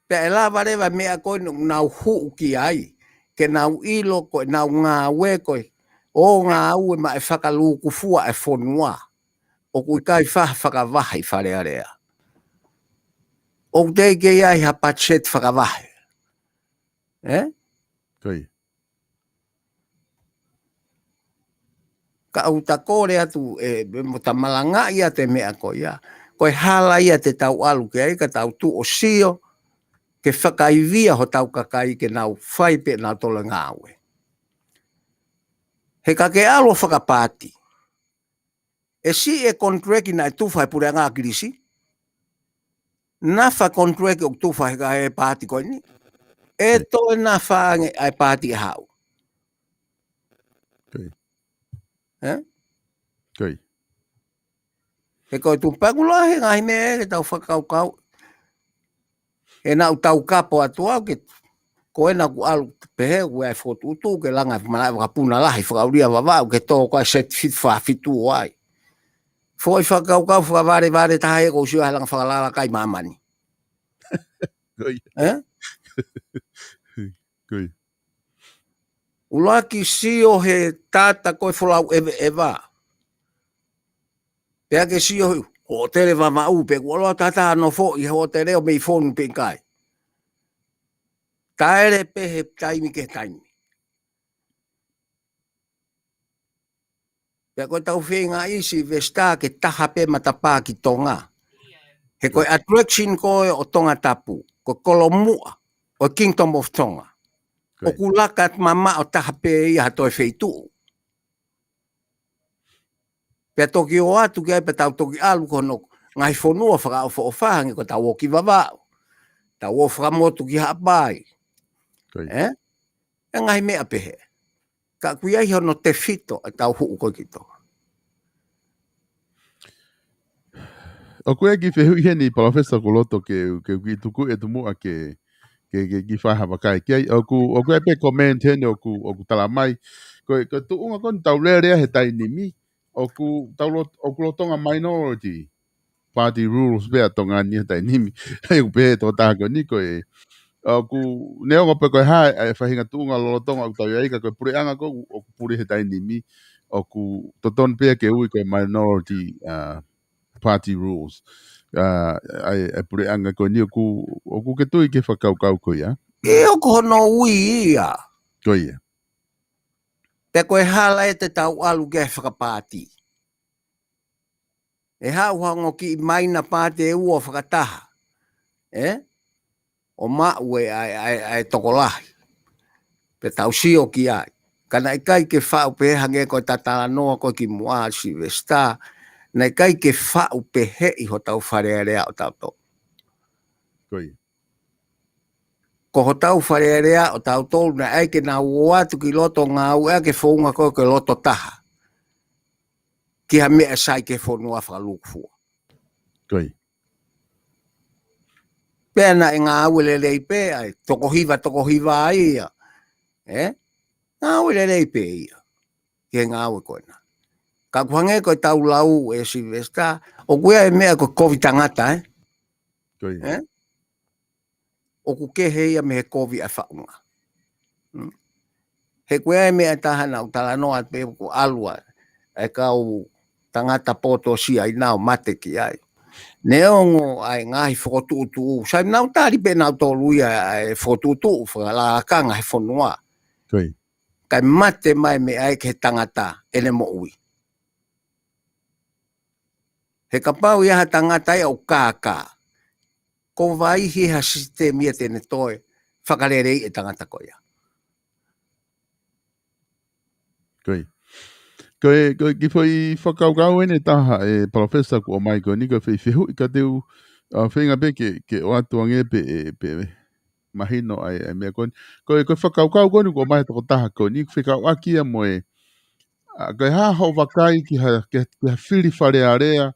Pea e lawa rewa mea koe nau huu ki ai. Ke nau ilo koe, nau ngā ue koe. O ngā ue ma e whakaluku fua e whonua. O kui kai whakawahi wharearea. O te ke iai ha patset whakawahi. Ka au ta kore atu mo ta malanga ia te mea koe ia. Koe hala ia te tau alu ke ai ka tau tu o sio. Ke whakaivia ho tau kakai ke nau whaipe nau tola ngāwe. He ka ke alo whakapāti. E si e kontreki na e tuwhai pure ngā kirisi. Na wha kontreki o tuwhai ka e pāti koe ni. E toi na whaange ai pāti e hau. Koi. He koe tu pangulahe ngai mea e tau whakaukau. E nau tau kapo atu au ke koe na ku alu pehe ue ai fotu utu ke langa manai wakapuna lahi whakauria wawau ke tō koe set fit whawhitu o ai. Foi whakaukau whakaware taha e kou siwa halanga whakalala kai mamani. Koi. Koi. Ulaki sio he tata koe wholau ewa. Pea ke sio o tere wama upe, kualoa tata no fo i ho tere o mei fonu penkai. Taere pehe taimi ke taimi. Pea koe tau whenga isi vesta ke taha pe matapā ki tonga. He koe attraction koe o tonga tapu, koe kolomua, o Kingdom of Tonga. O kulakat mama o taha pe ia toi wheitu. Pea toki o atu kia pe tau toki alu kono ngai whonua whaka o whaofahangi ko tau o ki wawao. Tau o whakamotu ki hapai. E ngai mea pehe. Ka kuiai hono te fito a tau huu koe ki tonga. O koe ki whehui heni palawhesa ko loto ke ki tuku e tumua ke ki whaha wakai. O koe pe comment heni o ku tala mai. Koe tu unga koni tau rea he tai nimi. O ku lotonga minority party rules bea tonga ni he tai nimi. Hei ku pehe tō tāko ni koe. O ku neonga pe koe hae e whahinga tu unga lotonga o tau iaika koe pure anga ko o ku pure he tai nimi. O ku toton pea ke ui koe minority party rules. Ai pure anga koe ni o ku ke tui ke whakaukau koe ia. E o kono ui ia. Koe ia. Te koe hala e te tau alu ke whakapāti. E hau hango ki maina pāti e ua whakataha. O mau e ai tokolahi. Pe tau sio ki ai. Kana i kai ke whau pe hange koe tatala noa koe ki mua si vesta. Nei kai ke whau pe hei ho tau wharearea o tau tō. Koi. Ko ho tau wharearea o tau tolu na ai ke nā uatu ki loto ngā ua ke whaunga ko ke loto taha. Ki ha mea sai ke whanua whakalukfua. Koi. Pea na e ngā ua le lei pe ai, toko hiva ai ia. Ngā ua le lei pe ia. Ke ngā ua koe na. Ka kuhange koe tau lau e Silvesta, o kuea e mea koe kovi tangata, Koi. O ku kehe ia me he kovi a whaunga. He kuea e mea tahana o talanoa pe ko alua, e kau tangata poto si ai nao mate ki ai. Neongo ai ngahi whakotuutu, sai nau tari pe nau toluia e whakotuutu, whakalakanga he whanua. Koi. Kai mate mai me ai ke tangata, ene mo ui. He kapau ia ha tangata ia o kākā. Ko vai hi ha sistemi e tene toi, whakarerei e tangata ko ia. Koi. Koe ki whai whakaukau ene taha e professor ko o mai koe ni koe whai whihu I ka teu whenga pe ke o atuange pe mahino ai mea koe. Koe whakaukau koe ni ko o mai toko taha koe ni whekau akia moe. Koe haa hau wakai ki ha whiri whare area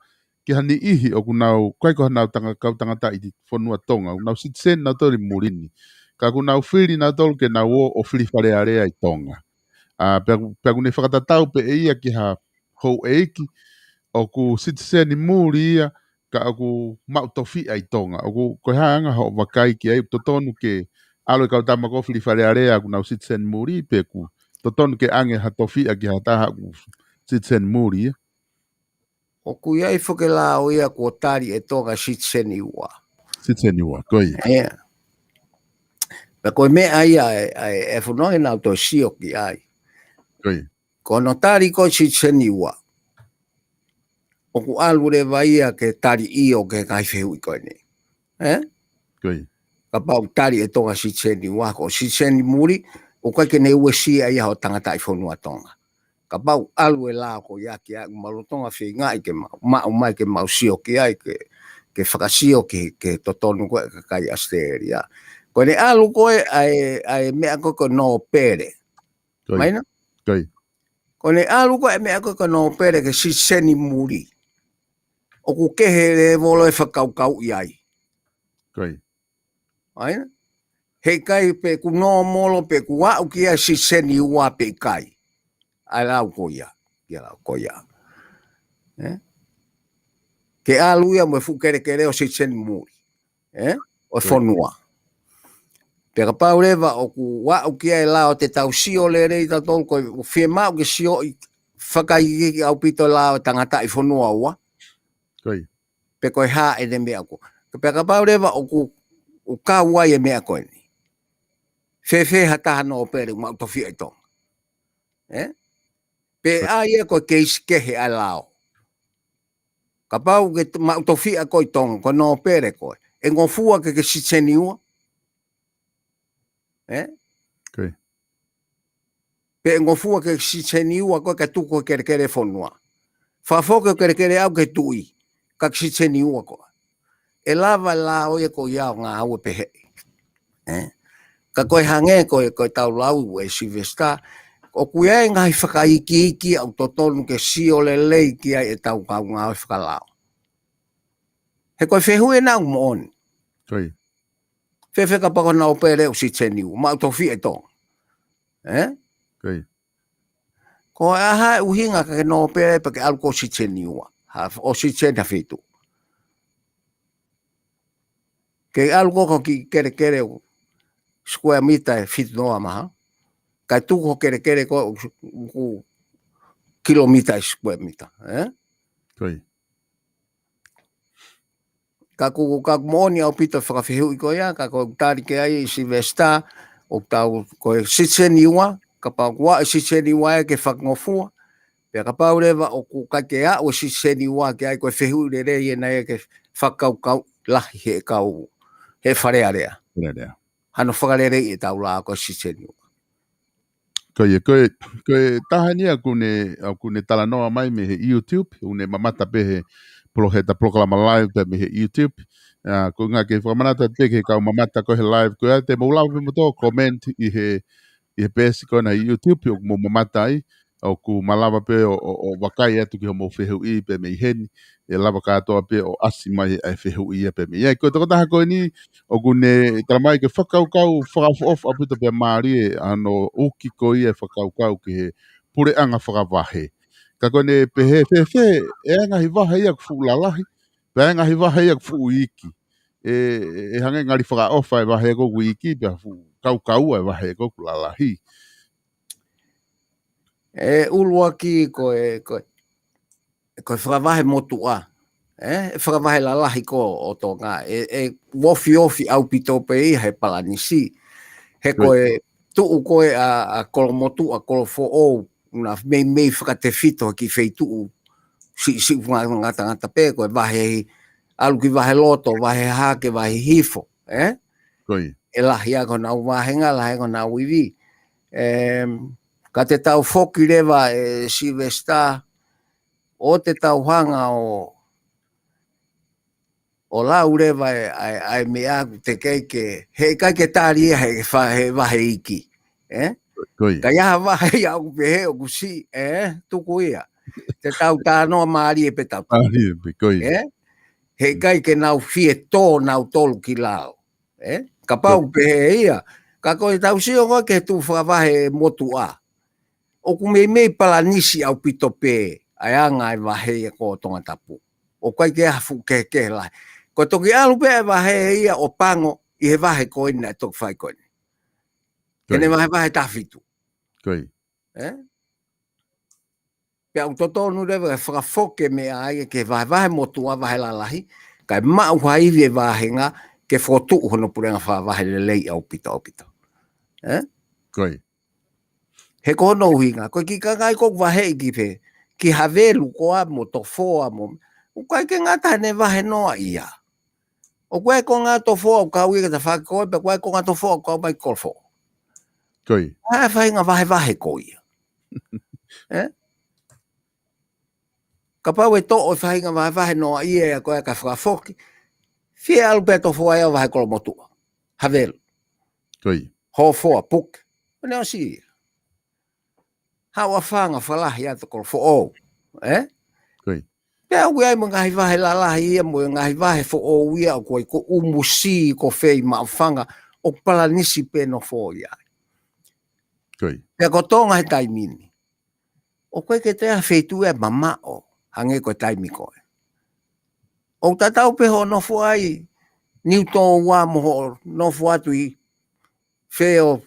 ki ha ni ihi o kunau, koe ko hanau tangata I whanua tonga. Kunau sitsen nau tori murini. Ka kunau whiri nau tolu ke nau o whiri whare area I tonga. Pea kune whakatatau pe ia ki ha hou eiki o ku citizen I muri ia ka o ku mautofi ai tonga o ku koe haanga ho wakai ki ai totonu ke alo kau tama ko whiri whare area ku nau citizen muri pe ku totonu ke ange ha tofi a ki ha taha ku citizen muri ia. O ku iai whakela o ia ko tari e toga citizen iua. Citizen iua, koi. Ea. Pe koe mea ia e whanoi nau to sio ki ai. Koi. Ko no tari ko citizen iua. O ku alu le vaia ke tari io ke kai whehu I koe ni. Koi. Ka pau tari e toga citizen iua ko citizen muri o kai ke ne ue sia ia ho tangata I whanua tonga. Ka pau alu e la ko ia ki ai malotonga whi ngai ke mau mai ke mau sio ki ai ke whakasio ke totonu koe ka kai asteria. Ko ne alu koe ai mea koe no pere. Koi. Maina? Koi. Ko ne alu koe mea koe no pere ke citizen muri. O ku kehe le volo e whakaukau I ai. Koi. Maina? Hei kai pe ku no molo pe ku wau ki ai citizen iua pe kai. Ai lau ko ia. Ia lau ko ia. Ke alu ia mo fu kere o citizen muri. O whanua. Pe ka pau rewa o ku wau ki ai lao te tau sio le rei ta tolu koe o whie mau ke sio I whakaiki au pito lao tangata I whanua ua. Koi. Pe koe haa e ne mea ko. Pe ka pau rewa o ku o ka wai e mea koe ni. Whewhe hataha no pere mau tofi ai tonga. Pe a ia koe keisi kehe ai lao. Ka pau ke mau tofi ai koe tonga ko no pere koe. E ngofua ke citizen iua. Koi. Pe ngofua ke citizen iua koe ka tuko kere whanua. Whafoke kere au ke tui. Ka citizen iua koe. E lava la oia ko iau ngā aue pehe. Ka koe hange koe tau lau e Silvesta. O kuia e ngai whakaiki au totonu ke sio le lei ki ai e tau kau ngā whakalao. He koe whehu e nau mooni. Koi. Whewe ka pako nao pere o citizen iua. Mau tofi e tong. Koi. Ko aha uhinga ka no pere pa ke alko citizen iua. O citizen ha fitu. Ke alko ko ki kere o square meter fitu noa maha. Kai tuko kere ko kilomita square meter. Koi. Ka mooni au pito whakawhihu I koia, ka ko tari ke ai I Silvesta, o tau koe citizen iua, ka pau kua citizen iua ke whakngofua, pia ka pau rewa o ku kake a o citizen iua ke ai koe whihu re re na e ke whakaukau lahi he kau, he wharea rea. Hano whakarere I tau la koe citizen iua. Koe tahani kune talanoa mai me he YouTube, une mamata pe he proklama live me he YouTube. ko ngā ke whamanata te ke kau mamata ko he live ko te maulau me moto comment i he pesi ko na YouTube o mo mamata ai o ku malawa pe o wakai atu ki ho mo whehu I pe me heni e lava katoa pe o asi mai ai whehu I pe me. Ia ko te kotaha ko ni o kune talamai ke whakaukau whakaof aputa pe maari e ano uki ko I e whakaukau ki he pure anga whakawahe. Ka kone pe he e anga hi waha ia ku lalahi pe anga hi waha ia ku iki. E hange ngari whakaofa e wahe ko iki pe kaukau e wahe ko lalahi. E ulua ki ko whakawahe motua. E whakawahe lalahi ko o tō ngā. Wofi au pito pe I he palanisi. He koe tuu koe a kolo motu a kolo fo o na mei whakate whito ki whei tuu. Si ngata pe koe wahe alu ki wahe loto, wahe hake, wahe hifo. Koi. E lahi a kona au wahenga, lahi kona au iwi. Ka te tau whoki rewa e Silvesta, o te tau hanga o lau rewa ai mea te keike, he keike tāri he wahe iki. Ka iaha wahe ia au pehe o kusi, tuku ia. Te tau tānoa maari e pe tau. Maari e pe, koi. He keike nau fie tō nau tolu ki lao. Ka pau pehe ia. Ka koe tau si o koe ke tu whakawahe motu a. O ku mei palanisi au pito pe ai anga e wahe ia ko tonga tapu. O koe ke hafu ke lai. Ko toki alu pe e wahe ia o pango I he wahe ko ina e toki whai ko ina. Kene wahe tawhitu. Koi. Pe au totonu rewa e whakafoke me ai ke wahe motu a wahe lalahi. Kai mau haiwi e wahe nga ke whotu hono purenga wahe lelei au pito. Koi. He kono uhinga, koe ki kangai kok wahe ki pe, ki havelu koa mo to foa mo, o koe ke ngata ne wahe noa ia. O koe ko ngā to foa o kau ika ta whake koe, pe koe ko ngā to foa o kau mai kolfo. Koi. Hae whainga wahe ko ia. Ka pau e to o whainga wahe noa ia e koe ka whakafoki, fie alu pe to foa ia wahe kolo motua. Havelu. Koi. Ho foa puk. Neo si ia. Hawa whanga whalahi ata kolo fo o. Koi. Pea ui ai mo ngahi wahe lalahi ia mo ngahi wahe fo o ia o koe ko umusi ko whei ma whanga o palanisi pe no fo ia. Koi. Pea ko tonga he taimini. O koe ke tea wheitu e mama o hange koe taimi koe. O tatau pe ho no fo ai Newton wa mo ho no fo atu I wheo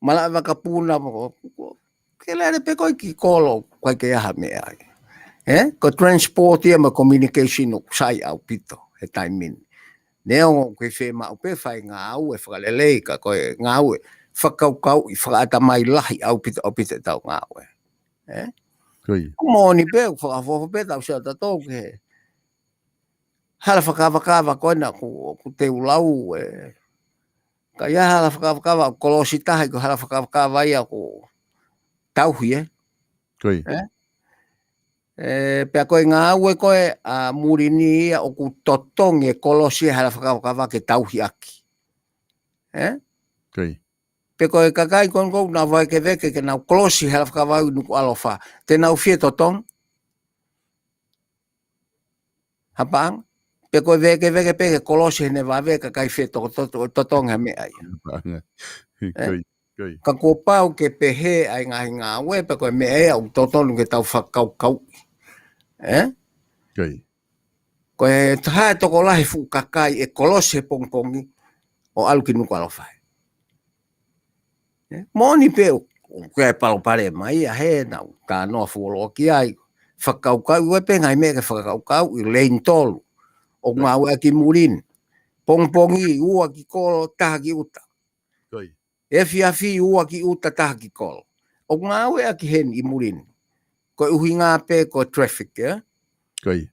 malava kapuna mo ke lere pe koe ki kolo koe ke aha me ai. Ko transport ia ma communication o sai au pito he taimin. Neo koe whe ma upe whai ngā au e whakalelei ka koe ngā au e whakaukau I whakaata mai lahi au pito tau ngā au e. Koi. Mōni pe whakafofo pe tau sia tatou ke hala whakawakawa koe na ku te ulau e. Ka ia hala whakawakawa kolosi tahi ko hala whakawakawa ia ko tauhi Koi. Pea koe ngā au e koe a murini ia o ku totongi e kolosi hala whakawakawa ke tauhi aki. Koi. Pe koe kakai kongo na vai ke veke ke nau kolosi hala whakawau nuku alofa. Te nau fie totong. Hapang. Pe koe veke pe ke kolosi hene vave kakai fie totong ha me ai. Koi. Koi. Ka kua pau ke pehe ai ngā ue pe koe me ea u totonu ke tau whakaukau. Koi. Koe tahae toko lahi fu kakai e kolosi he pongpongi o alu ki nuku alofai. Mōni pe koe palo pare mai a he nau ka noa fuolo ki ai. Whakaukau ue pe ngai me ke whakaukau I lein tolu. O ngā ue ki murin. Pongpongi ua ki kolo taha ki uta. Koi. E fiafi ua ki uta taha ki kolo. O ngā ue a ki hen I murin. Koe uhi ngā pe koe traffic, Koi.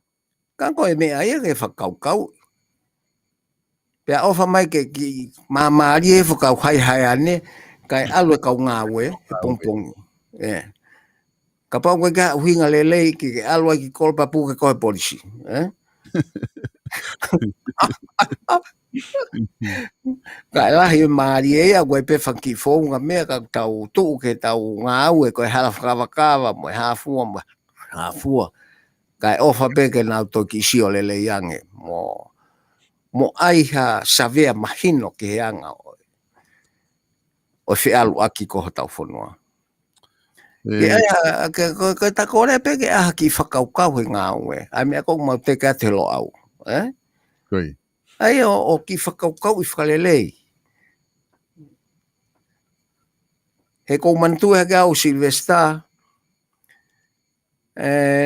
Ka koe mea ia ke whakaukau. Pea ofa mai ke ki mamari e whakau hai ane, kai alue kau ngā ue, pongpongi. Ka pau koe ka uhi ngā lelei ki ke alue ki kolo papu ke koe polisi. Ka la hi mari e a koe pe whaki whonga mea ka tau tuu ke tau ngā au e koe hala whakawakawa mo e hāfua mo hāfua. Ka e ofa peke nau toki sio lele iange mo aiha savea mahino ke heanga o whi alu aki koho tau whanua. Ke aia, ke ta kore peke aha ki whakaukau he ngā ue. Ai mea kou mau te ka te lo au. Koi. Ai o ki whakaukau i whakalelei. He kou mantu he au Silvesta.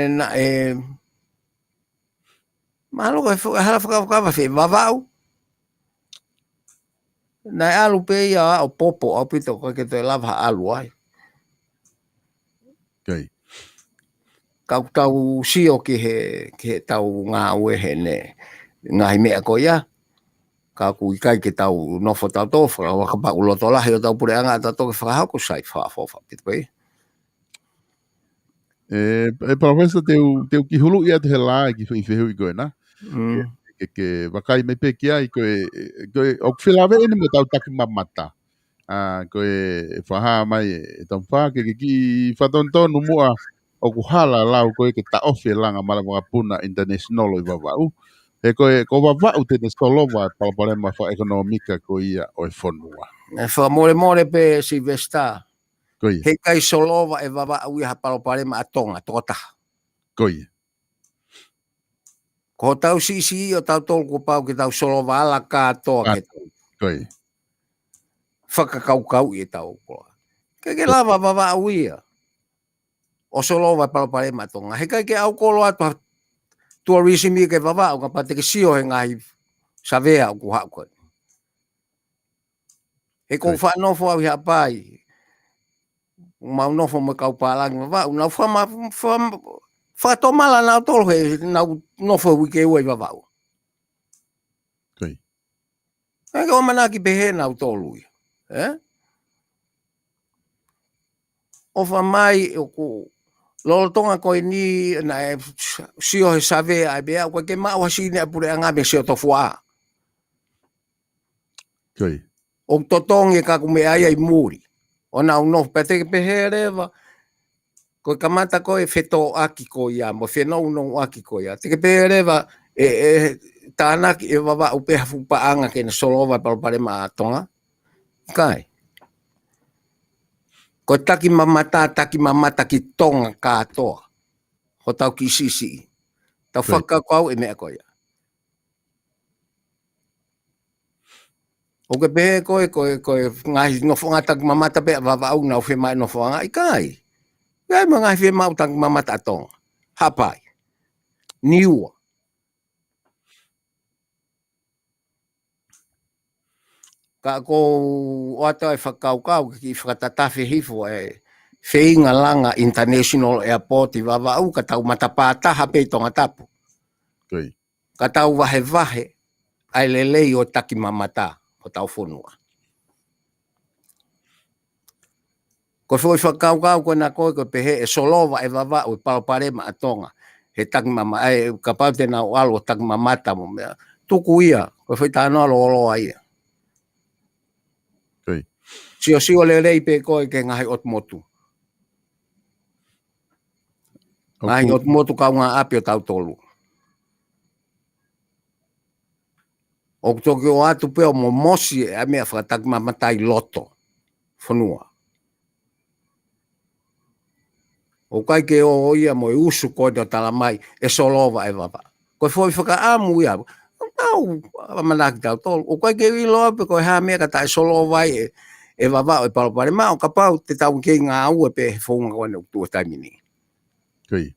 Na mahalo ko hala whakaukau whi wawau. Na alu pe ia o popo au pito ko ke te lava alu ai. Koi. Kau tau sio ki he tau ngā ue he ne. Ngahi mea ko ia. Ka ku ikai ke tau nofo tau tofa. Waka pa uloto lahi o tau pure anga tau toke whakahako sai whaafofa. Pito pe. Professor teu ki hulu ia te he lā ki whewhi i koe na. Ke wakai me pe ki ai koe o whilawe ene mo tau taki mamata. Koe whaha mai e tau wha ke ki whatontonu mua o ku hala lau koe ke ta ofi langa mara mga puna international i wawau. E koe ko wawau tene solova palparema wha ekonomika ko ia o e whanua. E wha more pe Silvesta. Koe. He kai solova e wawau iha palparema atonga tota. Koe. Ko tau sisi o tau tolku pau ki tau solova ala katoa ke tau. Koe. Whakakaukau i tau koa. Ke lava wawau ia. O solova palparema atonga. He kai ke au kolo atu tourism i ke wawau ka pate ke sio he ngahi savea o ku hako. He kou whanofo au hea pai. Mau nofo me kau palangi wawau. Nau whatomala nau tolo he nau nofo wike ue wawau. Koi. Eka o manaki pehe nau tolu i. O whamai o ku lolotonga koe ni na e sio he savea ai bea koe ke mau hasine a pure angame sio tofua. Koi. O totongi ka kume ai ai muri. O nau nof pete ke pehe rewa. Koe kamata koe feto aki ko ia, mo whenau no aki ko ia. Te ke pehe rewa tānaki e wawa upeha fupaanga ke na solova palpare maatonga. Kai. Ko taki mamata ki tonga katoa. Ho tau ki sisi. Tau whakakau e mea koe. O ke pehe koe ngahi nofonga taki mamata pea wawau na uwhe mai nofonga. Kai. Kai mga ngahi mau taki mamata tonga. Hapai. Niua. Ka ko o ato e whakaukau ki whakatatafe hifo e Wheinga Langa International Airport i wawau ka tau matapātaha pei tonga tapu. Koi. Ka tau wahe ai lelei o taki mamata o tau whonua. Ko foi whakaukau ko na koe ko pehe e solova e wawau i palparema atonga. He taki mama ai ka paute na o alo taki mamata mo mea. Tuku ia, ko foi tānoa lo ia. Sio lelei pe koe ke ngahi ot motu. Ngahi ot motu kau ngā api o tau tolu. O toki o atu peo mo mosi e mea whakatak mamatai loto. Whanua. O kai ke o ia mo e usu koe do tala mai e solova e wapa. Koe foi whakaamu ia. Tau, amanaki tau tolu. O kai ke i loa pe koe haa mea kata e solova e wawao e palopare mao ka pau te tau kei ngā ua pe he whaunga wane o tua taimini. Koi.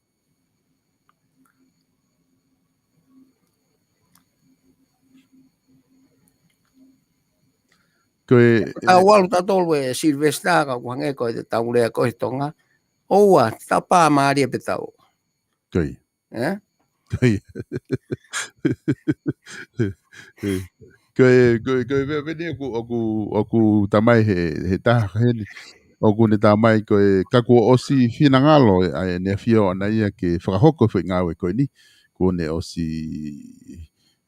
Koe... Tau walu tau tolu e Silvesta ka kuhange koe te tau lea koe tonga. Oua, tau pā maari e pe tau. Koi. Koi. Koe veni oku tamai he taha heni. Oku ne tamai koe kaku osi whina ngalo e ne whio ana ia ke whakahoko whi ngāwe koe ni. Ko ne osi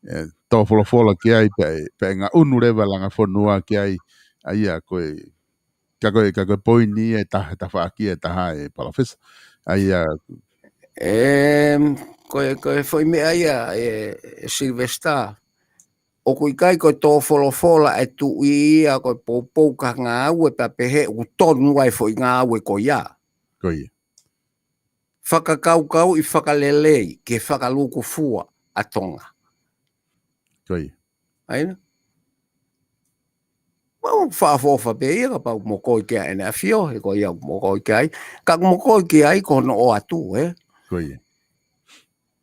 tō wholofola ki ai pe ngā unu rewa langa whanua ki ai a koe ka koe poini e taha whaaki e taha e palawhisa ai a koe foi mea ia Silvestar o kui kai koe tō wholofola e tu ia koe pōpou ka ngā au e papehe u tonu ai foi ngā au e koe ia koe whakakaukau i whakalelei ke whakaluku fua a tonga koe aina mau whaafofa pe ia ka pau mokoi kia ene a fio he ko ia mokoi kia ai ka mokoi kia ai ko no o atu koe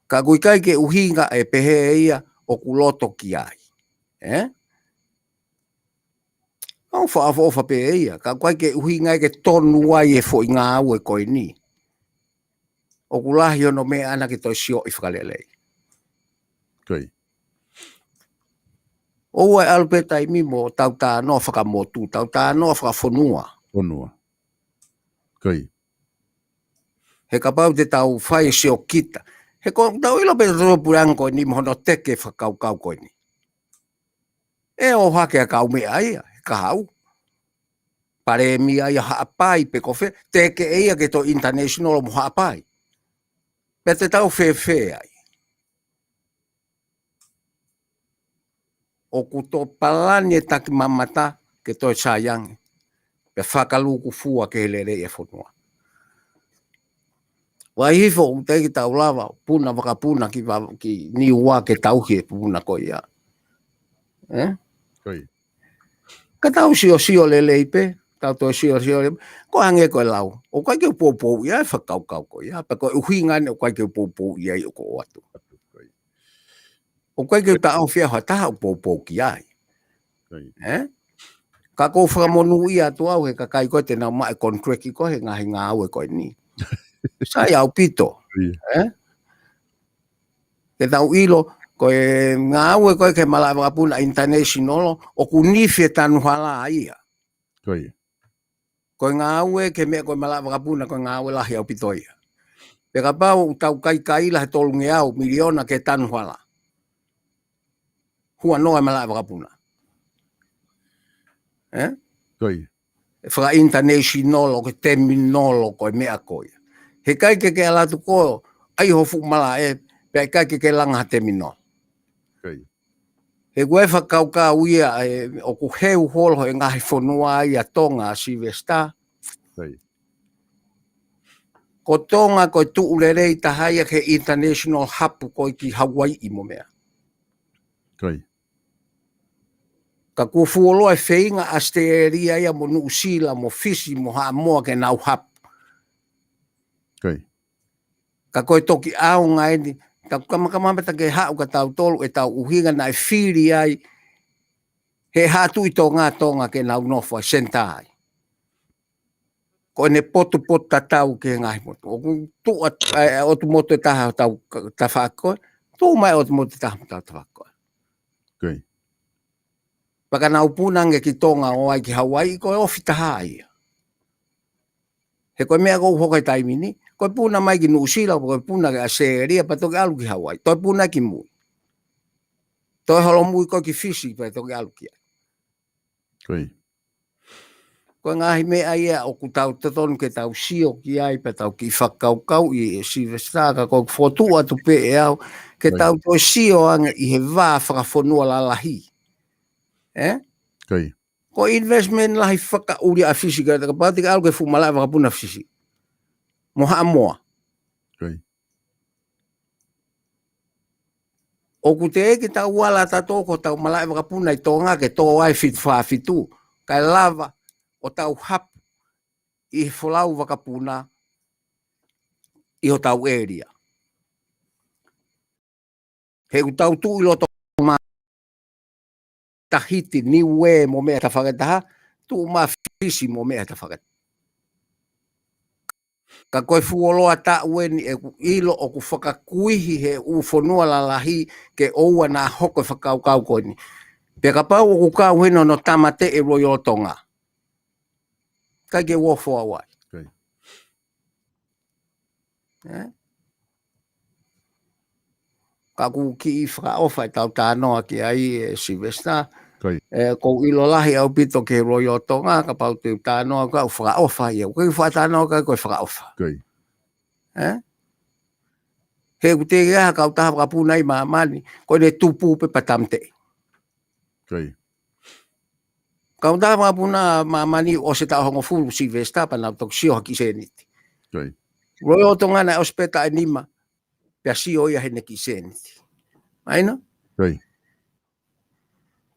ka kui kai ke uhinga e pehe ia o kuloto kia ai mau whaafofa pe ia ka kui ke uhinga ke tonu ai e fo i ngā au e koi ni o kulahi ono me ana ki toi sio i whakalelei koe o ai alpeta i mimo tau tā no whakamotu, tau tā no whakafonua. Fonua. Koe. He ka pau te tau whai se o kita. He ko tau ilo pe tō purang koe ni mohono teke whakau koe ni. E o hake a kau mea ia, ka hau. Pare mi ai haapai pe kofe, teke eia ke to international mo haapai. Pe te tau whewhe ai. O kuto palani e taki mamata ke toi sayangi. Pe whakaluku fua ke helere e whanua. Wai hifo u te ki tau lava, puna wakapuna ki niua ke tau he puna ko ia. Koi. Ka tau sio lele ipe, tau toi sio lele, ko hange koe lau. O kai ke upopou ia e whakaukau ko ia, pa koe uhingan o kai ke upopou ia i o ko atu. O kai ke tau whia hoa taha upopou ki ai. Ka kou whakamonu ia tu au he ka kai koe te nau mai contract i koe he ngahi ngā au e koe ni. Sai au pito. Ke tau ilo, koe ngā au e koe ke malai wakapuna international o ku nifi e tanu hala ia. Koe ngā au e ke mea koe malai wakapuna koe ngā au e lahi au pito ia. Pe ka pau tau kai la he tolu nge au miliona ke tanu hala. Hua noa malai wakapuna. Koi. Whaka international o ke terminal o koe mea koe. He kai ke alatu koe, ai hofu mala e, pe kai ke langa terminal. Koi. He koe whakaukau ia o ku heu holo e ngahi whanua ia tonga a Silvestar. Koi. Ko tonga koe tuurerei tahaia ke international hapu koe ki Hawaii i mo mea. Koi. Ka kua fuoloa e wheinga a steeria ia mo Nuusila, mo Fisi, mo Haamoa ke nau hapu. Koi. Ka koe toki ao ngai ni, ka kamakamamata ke hau ka tau tolu e tau uhinga na e whiri ai, he hatu i tō ngā tonga ke nau nofo ai sentai. Ko ne potu tatau ke ngai motu. O tu o tu motu e taha tau tawhakoe, tu mai o tu motu taha tau tawhakoe. Koi. Paka nau punange ki tonga o ai ki Hawaii, koe ofi taha ia. He koe mea kou hokai taimini, koe puna mai ki Nuusila, koe puna ke a Seeria, pa toke alu ki Hawaii. Toi puna ki mui. Toi holo mui koe ki Fisi, pa toke alu ki ai. Koi. Koe ngahi mea ia o ku tau tatonu ke tau sio ki ai, pa tau ki whakaukau i Silvestar, ka koe fotu atu pe e au, ke tau toi sio anga i he vā whakafonua la lahi. Koi. Ko investment lahi whaka uri a Fisi, ka pati ka alu ke fumalai wakapuna Fisi. Mo Haamoa. Koi. O ku te eke tau wala tato ko tau malai wakapuna i tonga ke tō ai fit whaafitu. Kai lava o tau hap i wholau wakapuna i ho tau area. He u tau tu ilo to ma tahiti ni we mo mea ta whakataha, tu ma Fisi mo mea ta whakataha. Ka koe fuoloa ta uen e ilo o ku whakakuihi he u whanua la lahi ke oua nā hoko whakaukau koe ni. Pe ka pau o ku kau heno no tamate e roi o tonga. Kai ke wofo awai. Koi. ku ki whakaofa tau tānoa ki ai Silvester. Kai. Ko ilo lahi au pito ke Royal Tonga, ka pau te tānoa ka whakaofa ia. Koe whātānoa ka koe whakaofa. Kai. He ku te rea kau taha whakapunai maamani, koe ne tupu pe patamte. Kai. Kau taha whakapuna maamani o se tau hongo furu Silvester, panau tok sio haki seniti. Kai. Royal Tonga na ospeta enima, pia sio ia hene ki seniti. Aina? Kai.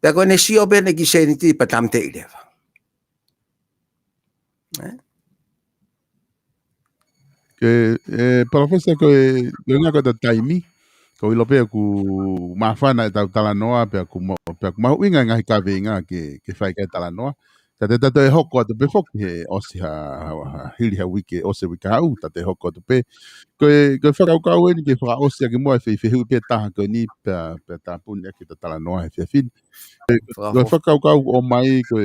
Pia koe ne sio bene ki seniti patamte ilewa. Ke profesa ko nga ko taimi ko ilope ku mafana ta talanoa pe ku mau inga nga ka venga ke fai ka talanoa ta te tato e hoko to pe fok he osi ha hili ha wiki osi wika au ta te hoko to pe ko fara ka wen ke fara osi ke mo fe pe ta ko ni pe ta pun ke ta talanoa fe fin ko faka ka o mai ko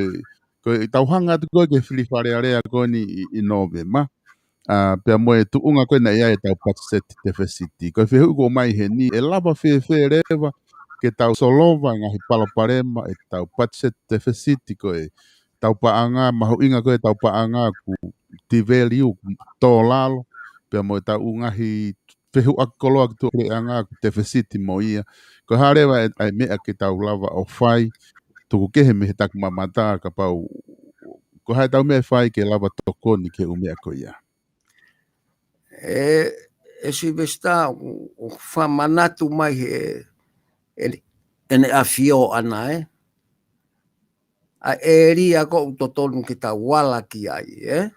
tau hanga ko ke fili fare area ko ni i November pe moe tu unga koe na ia e tau patset te fesiti. Koe whihu ko mai he ni e lava rewa ke tau solova ngahi palaparema e tau patset te fesiti koe tau paanga mahu inga koe tau paanga ku tiveliu tō lalo pe moe tau ungahi whihu akoloa ki tu anga ku te fesiti mo ia. Koe harewa e mea ke tau lava o whai tuku kehe me he taku mamata ka pau ko hai tau mea whai ke lava tokoni ke umea ko ia. Silvester o whamanatu mai ene a fio ana a ria ko totonu ki ta wala ki ai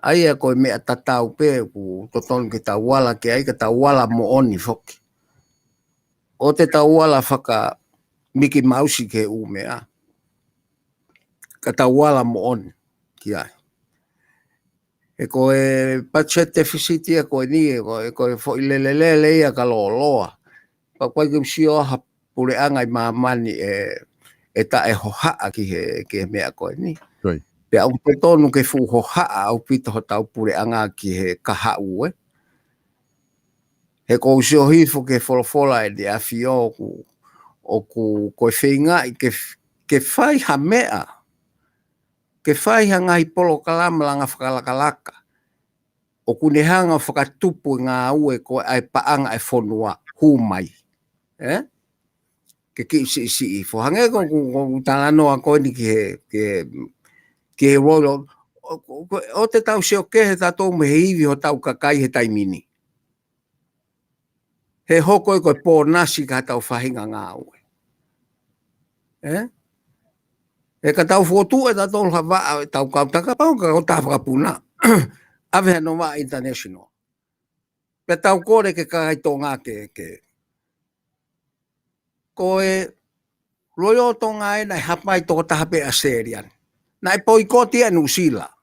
ai ko me tatau pe ku totonu ki ta wala ki ai ka ta wala mo oni foki o te ta wala whaka Mickey Mouse ke umea ka ta wala mo oni ki ai e koe budget deficit ia koe ni koe fo ilelelele ia ka loa pa koe ke sio ha pure anga i mamani e ta e hoha ki he mea koe ni pe au te tonu ke fu hoha au pito ho tau pure anga ki he kaha ue he ko sio hifo ke folofola e de afio o ku koe whinga i ke whai ha mea ke whai hanga i polo kalama langa whakalakalaka. O kunehanga whakatupu ngā ue ko ai paanga e whonua humai. Ke ki si fo hange ko talanoa ko ni ke rolo o te tau seo ke he tatou me hivi ho tau kakai he taimini. He hoko ko po nasi ka tau whahinga ngā ue. E ka tau fotu e tatou hawa tau kautaka pau ka o ta whakapuna. Ave no wa international. Pe tau kore ke kai tonga ke. Koe Royal Tonga e nai hapai toko tahape Australian. Nai poi koti e New Zealand.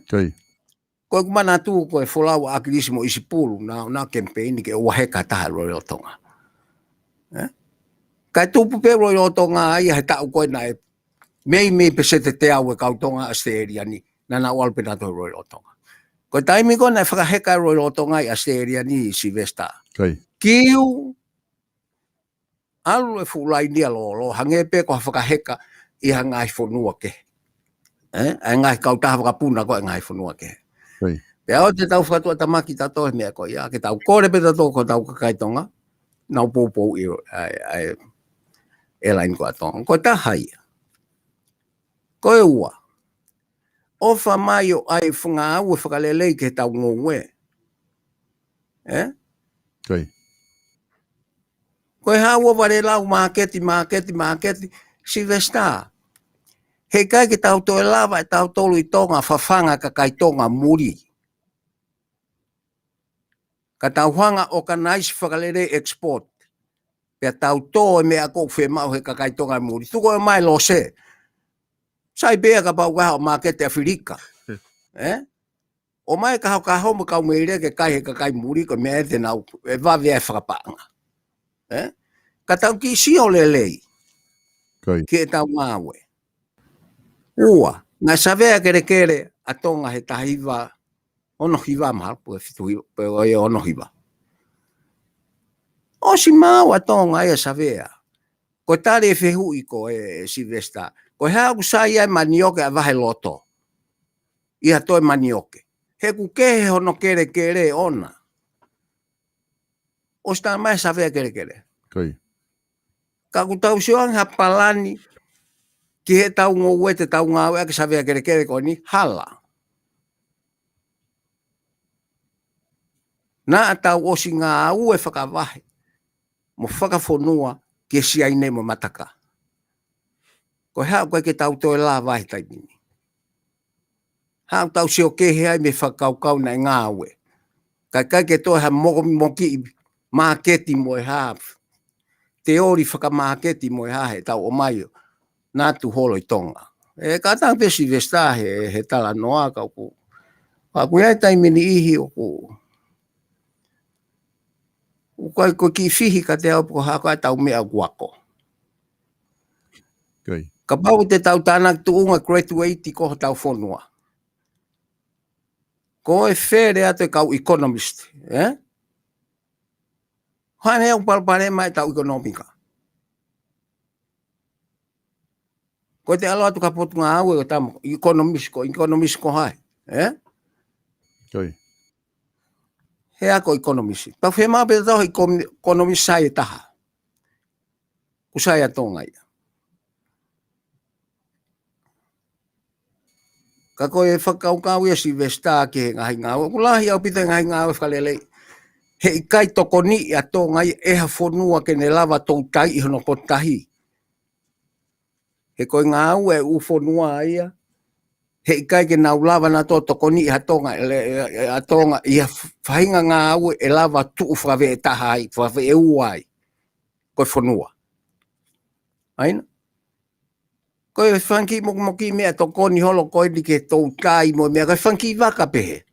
Kai. Koe kumana tu koe folau akilisimo isipulu na campaign ke waheka taha Royal Tonga. Kai tupu pe Royal Tonga ai he tau koe nai mei pesete te au e kautonga Australia ni nana walpe na to Royal Tonga. Ko taimi ko na whakaheka Royal Tonga i Australia ni Silvester. Kai. Kiu alu e fulai ni lo hange pe ko whakaheka i hangai whonua ke. Ai ngai kautaha whakapuna ko ngai whonua ke. Kai. Pea o te tau whakatua tamaki tato mea ko ia ke tau kore pe tato ko tau kakaitonga nau poupou i airline ko atonga. Ko tahai. Koe ua. Ofa mai o ai whunga au e whakalelei ke tau ngongue. Kai. Koe haua ware lau maketi. Silvester. Hei kai ke tau toe lava e tau tolu i tonga whawhanga ka kai tonga muri. Ka tau hanga o ka nais whakalelei export. Pea tau tō e mea kou whemau he ka kai tonga muri. Tuko e mai lo se. Sai bea ka pau kaha o makete Afrika. O mai ka hau mo kau meire ke kai he ka kai muri ko mea te nau e wawea e whakapanga. Ka tau ki si o lelei. Kai. Ki e tau ngawe. Ua, nga savea kere a tonga he tahiwa ono hiwa mahal, pue fitu hiwa, pue oe ono hiwa. O si mau atonga ia savea. Ko tare e whehui ko e Silvesta. Ko hea usai ai manioke a vahe loto. Ia toi manioke. He ku kehe hono kere ona. O sta mai savea kere. Kai. Ka ku tau sioang hapalani ki he tau ngou te tau ngau e ke savea kere ko ni hala. Na tau o si ngā au e whakavahe. Mo whakafonua ke si aine mo mataka. Ko hea koe ke tau toi la vahe taimini. Hau tau sio kehe ai me whakaukau na ngā aue. Kai ke toi ha moki maaketi mo e haf. Te ori whakamāketi mo e hahe tau o maio. Nā tu holo i tonga. E kātang pe Silvesta he tala noa kau ku. Aku iai taimini ihi o ku. Ukai ko ki fihi ka te au ko haka tau mea guako. Kai. Ka pau te tau tānak tu unga graduate ko tau whonua. Ko e where atu kau economist. Hane au palpare mai tau ekonomika. Ko te alo atu ka potu ngā aue o tamu economist ko hai. Kai. He ako economist. Tau whe maa peta tau economist sai e taha. Kusai a tonga ia. Ka koe whakaukau ia Silvesta ke he ngahi ngā aue. Kulahi au pita ngahi ngā aue whakalelei. He i kai toko ni a tonga ia eha whonua ke ne lava tau tai i hono potahi. He koe ngā aue u whonua ia. He i kai ke nau lava na toko ni a tonga ia whahinga ngā aue e lava tuu whawe e taha ai, whawe e uai. Koe whonua. Aina? Koe whanki moki mea toko ni holo koe ni ke tau tai mo mea koe whanki waka pehe.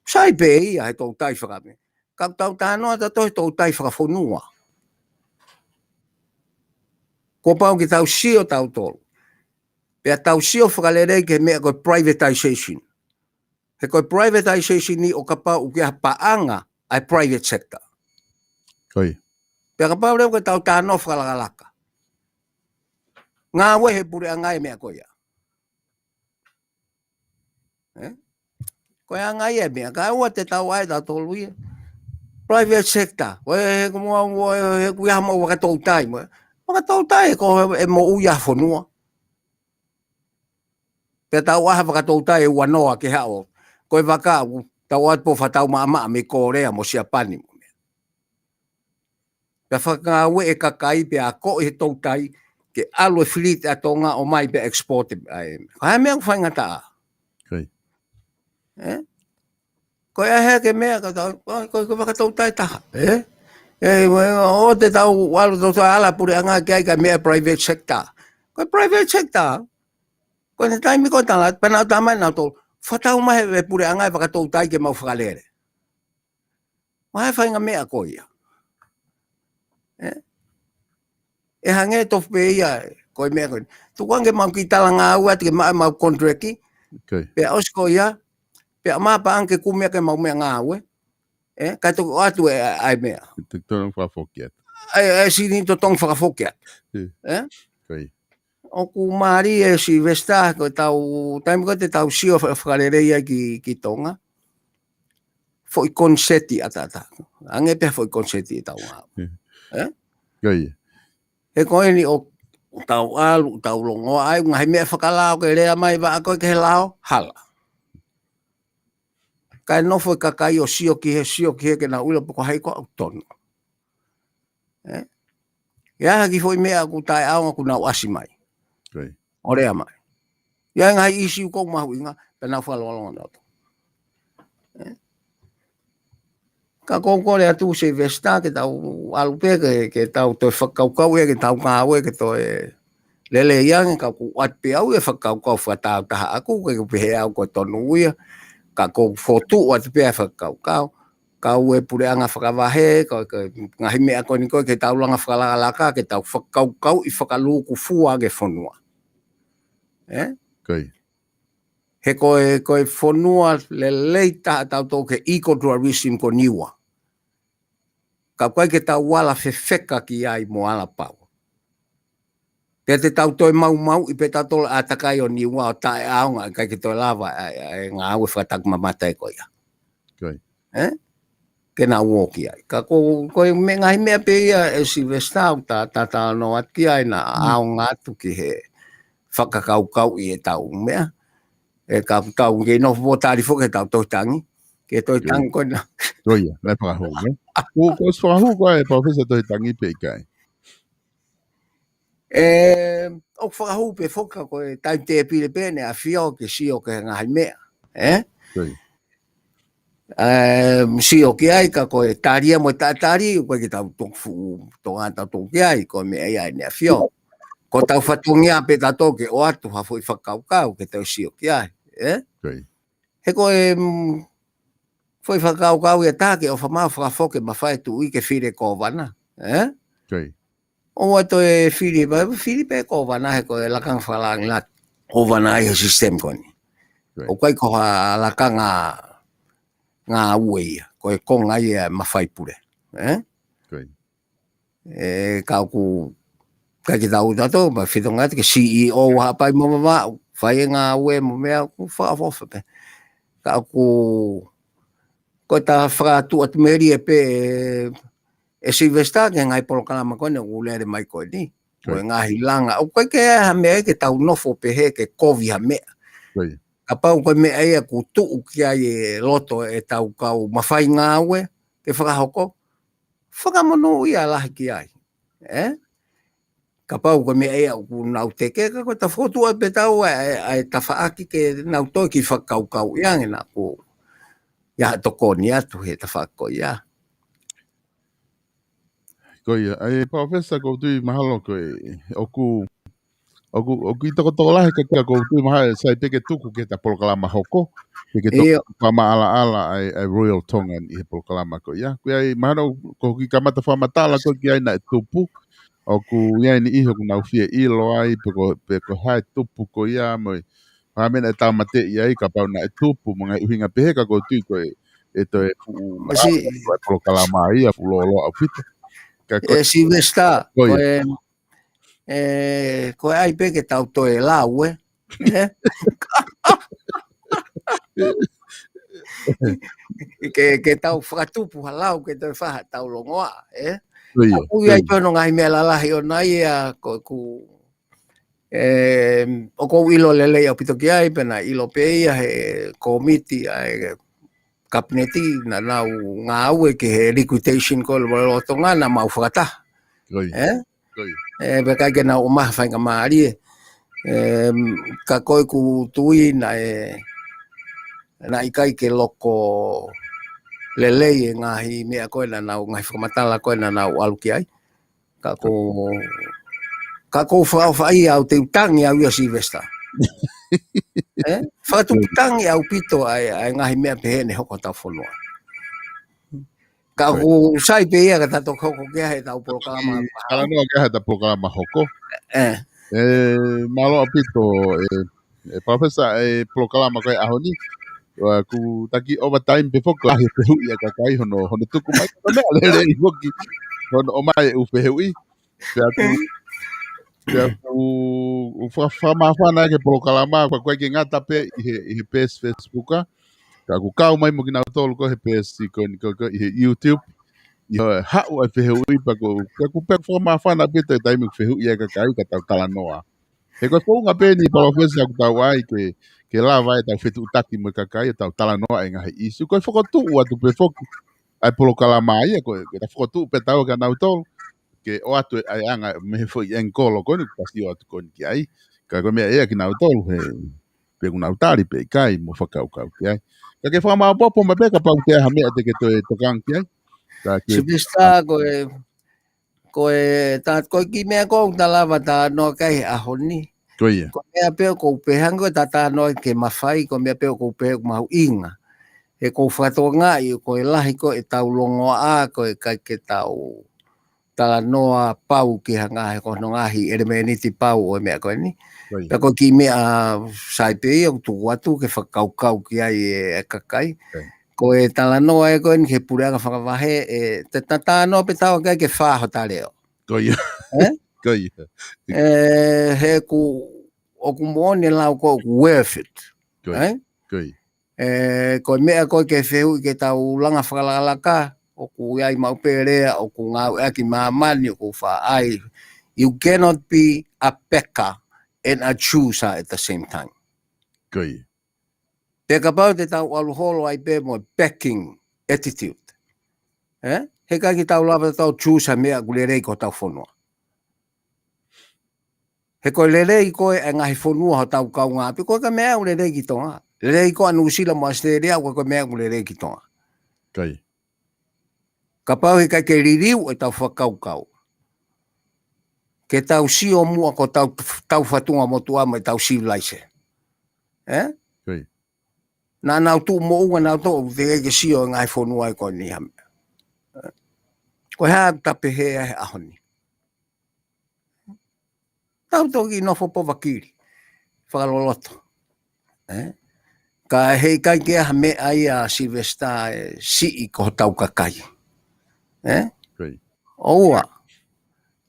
Sai pehe ia he tau tai whakame. Kau tau tānoa ta toi tau tai whakawhonua. Ko pau ki tau sio tau tolu. Pea tau sio whakalerei ke mea koe privatization. He koe privatization ni o ka pau ki ha paanga ai private sector. Kai. Pea ka pau reo ke tau tānoa whakalakalaka. Ngā wehe pure angai mea koe ia. Koe angai e mea. Ka ua te tau ai tau tolu ia. Private sector. He kuiha mo wakatou tai mo. Wakatou tai ko e mo uia whonua. Pea tau aha wakatou tai e wanoa ke hao. Koe waka tau atpo whatau maa me Korea mo sia pani mo. Pea whakawe e kakai pea ko e tau tai ke alu e fleet atonga o mai pea export. Hai mea whainga taa. Kai. Koe ahe ke mea koe wakatou tai taha. O te tau walu tau ala pure anga ke aika mea private sector. Koe private sector. Koe ne taimi koe tala, pena o tamai nau tolu. Whatau mahe e pure anga e wakatou tai ke mau whakalere. Mahe whainga mea koe ia. E hange tofu pe ia koe mea koe. Tukange mau ki talanga au ati ke mau contracti. Kai. Pea osko ia. Pea mapa anke kumea ke mau mea ngā aue. Kai toko atu e ai mea. Te tōna whafokiat. Ai sini to tong whakafokiat. Kai. O ku maari e Silvesta ko tau taimi ko te tau sio whakarerei ai ki tonga. Foi konseti atata. Ange pia foi konseti tau ngā. Kai. He koe ni o tau alu, tau longo ai, ngahi mea whakalao ke rea mai wa koe ke he lao, hala. Kai no foi kakai o sio ki he ke na ula poko hei ko au tonu. Ia haki foi mea ku tai aonga ku nau asi mai. Kai. O rea mai. Ia ngai isi u kou mahu inga, pe nau whakalonga nau. Ka kongkore atu Silvesta ke tau alupe ke tau toi whakaukau e ke tau ngā ue ke toi lele iang ka ku atpe au e whakaukau whatau taha aku ke kupehe au koe tonu uia ka kou fotu atpe e whakaukau ka ue pure anga whakawahe ngahi mea koe ni koe ke tau langa whakalakalaka ke tau whakaukau i whakaluku fua ke whonua. Kai. He koe whonua le leita tau tau ke ecotourism ko niwa. ka koe ke tau wala fefeka ki ai mo ala pau. Te tau toi mau i pe tau atakai o ni ua o tae aonga kai ke toi lava e ngā aue whatak mamata e koia. Okay. Ke nā uoki ai. Ka koe me ngai mea pe ia e si vestau ta no ati ai na aonga atu ki he whakakaukau i e tau mea. E ka tau nge no fo tari fo ke tau toi tangi. Ke toi tangi koe na. Toia, lai whakahu, ne? Ko s whakahu koe e Professor toi tangi pe kai. O whakahu pe whoka koe tai te pile pene a whio ke sio ke ngai mea. Toia. Sio ke ai ka koe taria mo tari koe ke tau tokfu tonga tau toki ai koe me ai ne a whio. Ko tau whatongia pe tato ke o atu hafo i whakaukau ke tau sio ke ai. Toia. He koe foi whakaukau ia tāke o whamau whakafoke ma whae tu i ke whire ko wana. Toia. O ato e whiri ko wana he koe lakang whalang lat o wana ai he sistem koni. O kai ko ha lakang ngā ue ia, koe konga ia mawhai pure. Kau ku, kai ki tau tato, ma whitonga te ke CEO hapai mo mamau, whai ngā ue mo mea ku whaafofa pe. Kau ku, koe ta whakatu atu meri e pe e Silvesta ke ngai polokalama kone u lere mai koe ni. Koe ngā hilanga, o koe ke ha mea ke tau nofo pe he ke kovi ha mea. A pau koe mea ea ku tuu ki ai e loto e tau kau mawhai ngā ue, ke whakahoko, whakamono ia lahi ki ai. Ka pau koe mea ea ku nau teke, ka koe ta whotua pe tau e ta whaaki ke nau toi ki whakaukau iange na ku ia toko ni atu he ta whako ia. Koe, ai Professor ko tui mahalo koe, oku i toko lahi ka ko tui maha e sai peke tuku ke ta polokalama hoko, peke tuku whama ala ai Royal Tongan i he polokalama ko ia. Koe ai mahano ko ki kamata whamatala ko ki ai na e tupu, oku iai ni iho ku nau fia ilo ai, peko hai tupu ko ia moi, whamena e taumate i ai ka pau na e tupu, mga uhinga peheka ko tui koe, e to e fuu maa polokalama ia, fu lolo au fita. Silvesta, koe ai pe ke tau toe lau, ke tau whakatupu halau ke toi whaha tau longoa, Aku ia tono ngai mea lalahi o nai ko o kou ilo lele au pito ki ai pena ilo pe ia he komiti ai kabineti na nau ngā ue ke he liquidation ko lo tonga na mau whakata. Bekai ke na o maha whainga maari ka koe ku tui na ikai ke loko lelei ngahi mea koe na nau ngahi whakamatala koe na nau aluki ai. Ka ko whai au te utangi au ia Silvesta. Whakatuputangi au pito ai ngahi mea pehene hoko tau whanua. Ka ko sai pe ia ka tato hoko kia he tau polokalama. Kala noa kia he tau polokalama hoko. Malo apito, Professor polokalama koe ahoni. Ku taki overtime pe fok lahi pe hui ka kai hono tuku mai ka mea lere i hoki hono o mai u pe hui pe aku u whama ke polokalama kwa koe ke ngata pe i he page Facebooka ka ku kau mai mo ki nau tolu ko he page ko i he YouTube i he hau ai pe hui pa ku pe whama whana pe te taimi pe hui ka kai ka tau tala noa he ko whunga pe ni Professor ku tau ai ke la vai tau fetu utaki mo kakai tau tala noa e ngahi isu koe whakotu atu pe foki ai polokalama ia koe ta whakotu pe tau ka nau tolu ke o atu ai anga me foi enkolo koe ni pasti o atu koe ki ai ka koe mea ea ki nau tolu he pe ku nau tari pe kai mo whakaukau ki ai ka ke whama popo me pe ka pau te aha mea te ke toe tokang ki ai Sibista koe ki mea kou ta lava ta no kai ahoni Ko ia. Ko mea peo kou pehango tata noi ke mawhai, ko mea peo kou pehango mahu inga. E kou whatoa ngai, ko e lahi ko e tau longoa a, ko e kai ke tau tala noa pau ki hanga he kono ngahi, ere mea niti pau o mea koe ni. Pea ko ki mea sai pe ia, tu watu ke whakaukau ki ai e kakai. Ko e tala noa e koe ni ke pureanga whakavahe te tata no pe tau kai ke whaho ta leo. Koia. Koia. He ku o ku moone lau ko worth it. Koia. Koia. Ko mea koe ke whehu ke tau langa whakalalaka o ku iai mauperea o ku ngau eki maamani o ku whaai. You cannot be a pecker and a chooser at the same time. Koia. Te ka pau te tau aluholo ai pe mo packing attitude. He kai ki tau lava tau chooser mea ku lerei ko tau whonua. He koe lerei koe e ngahi whonua ho tau kau ngā. Pe koe ka mea u lerei ki tonga. Lerei ko anu usila mo Australia koe ka mea u lerei ki tonga. Koia. Ka pau he kai ke ririu e tau whakaukau. Ke tau sio mua ko tau whatunga mo tuama e tau siulaise. Koia. Nā nau tū mo unga nau tō te ke sio ngai whonua e koe ni hame. Koe hea tape hea he ahoni. Tau toki nofo po wakiri. Whakaloloto. Ka hei kai ke aha me ai a Silvesta si i ko tau kakai. Koia.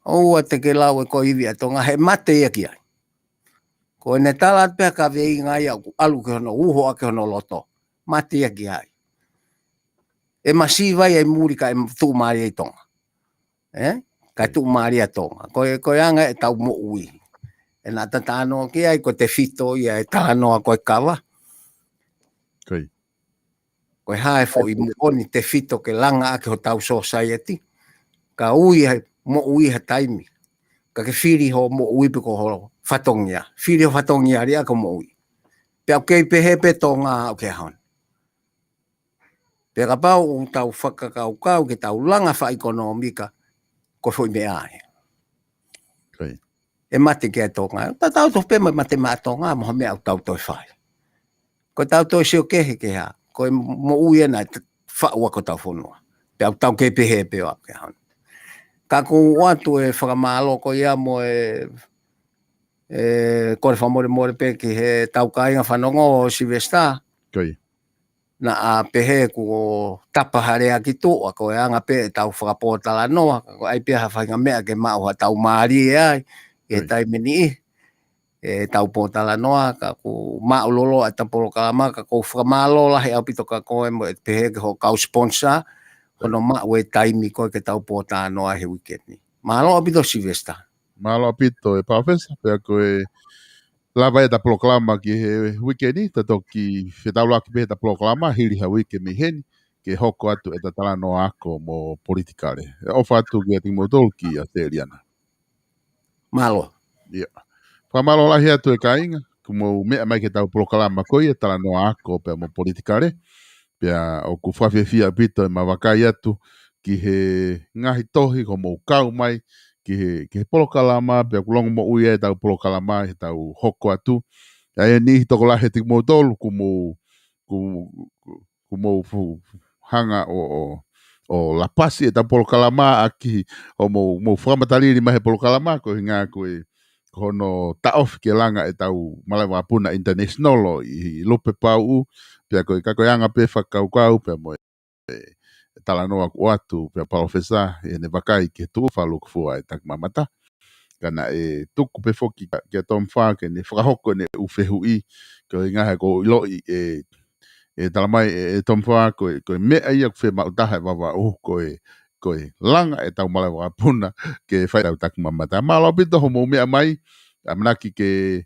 Oua te ke lau e ko iwi a tonga he mate ia ki ai. Ko ne tala pia ka vei ngai au alu ke hono uho a ke hono loto. Mate ia ki ai. E masi vai e muri ka e tu mari e tonga. Ka tu mari a tonga. Ko anga e tau mo ui. E nā tatano ki ai ko te fito ia e tānoa koe kawa. Koia. Koe hae fo i muoni te fito ke langa ake ho tau society. Ka ui mo ui ha taimi. Ka ke whiri ho mo ui pe ko ho whatongia. Whiri ho whatongia ria ko mo ui. Pe au kei pe he pe tō ngā au ke haon. Pe ka pau o tau whakakau ke tau langa wha ekonomika ko fo i me ae. Koia. E mate ke tō ngā. Ta tau tō pe mate mā tō ngā moha mea au tau toi whai. Ko tau toi seo kehe ke ha. Ko mo ui ena whaua ko tau whonua. Pe au tau kei pe he pe o au ke haon. Ka ku watu e whakamalo ko ia mo kore whamore pe ki he tau kainga whanongo o Silvesta. Koia. Na a pehe ku o tapaharea ki toa ko e anga pe tau whakapōtala noa. Ko ai pia hawhainga mea ke mau ha tau maari e ai. E taimini e tau pōtala noa ka ku mau lolo a taporo kalama ka ko whakamalo la he au pito ka koe mo e pehe ke ho kau sponsor. Kono mau e taimi koe ke tau pōtala noa he weekend ni. Malo au pito Silvesta. Malo apito e pawhesa, pia koe lava e ta proklama ki he wikeni, ta toki whetau ki pe ta proklama, hiri ha wike mi heni, ke hoko atu e ta talano ako mo politikare. E ofa atu ki ati mo tolki a Teriana. Malo. Ia. Whamalo lahi atu e kainga, kumo mea mai ke tau proklama koi e talano ako pe mo politikare, pia o ku whawhewhia pito e mawakai atu ki he ngahi tohi ko mo kau mai, ki he polokalama, pia kulongo mo uia e tau polokalama, he tau hoko atu. Ai ni toko lahe tik mo tolu, kumo hanga o lapasi e tau polokalama, aki o mo whamataliri mahe polokalama, ko hinga koe hono taof ke langa e tau malawa puna international i lope pau, pia koe kako yanga pe whakaukau, pia mo talanoa ku atu pe palofesa e ne vakai ke tu falu ku fua e tak mamata kana e tuku pe foki ke tom fa ke ne frahoko ne u fehui ko inga ko lo e talamai e tom fa ko me ai ku fe ma utaha baba u ko langa e tau mala wa puna ke fai tak mamata malo bito ho mo me mai amnaki ke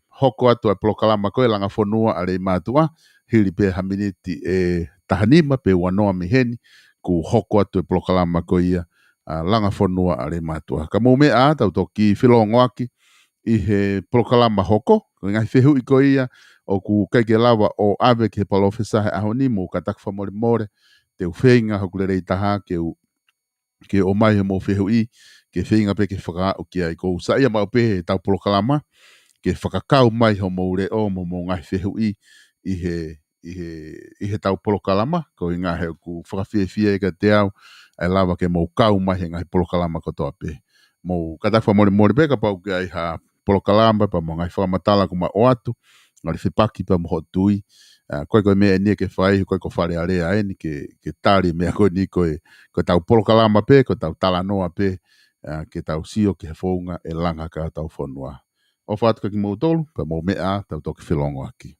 hoko atu e proklama ko langa fonua ale matua hili pe haminiti e tahanima pe wanoa miheni ku hoko atu e proklama ko ia langa fonua ale matua. Ka mo mea tau toki whilongo aki i he proklama hoko, ko ngai whehu i ko ia o ku keike lawa o ave ke palofesa he ahoni mo katak whamore more te uwhenga hoku le rei taha ke o mai he mo whehu i ke whenga pe ke whaka o kia i ko sa ia mau pe he tau proklama ke whakakau mai ho mo ure o mo ngai whehu i he tau polokalama ko inga he ku whakawhiawhia e ka te au ai lava ke mo kau mai he ngai polokalama ko toa pe mo katawha more more pe ka pau ke ai ha polokalama pa mo ngai whamatala kuma o atu ngā le whipaki pa moho tui, koe mea ni ke whai, koe ko whare area e ni ke tāri mea koe ni koe tau polo kalama pe, koe tau talanoa pe, ke tau sio ke he whaunga e langa ka tau whanua. O whātuka ki mou tolu, pa mou mea tau toki whilongo aki.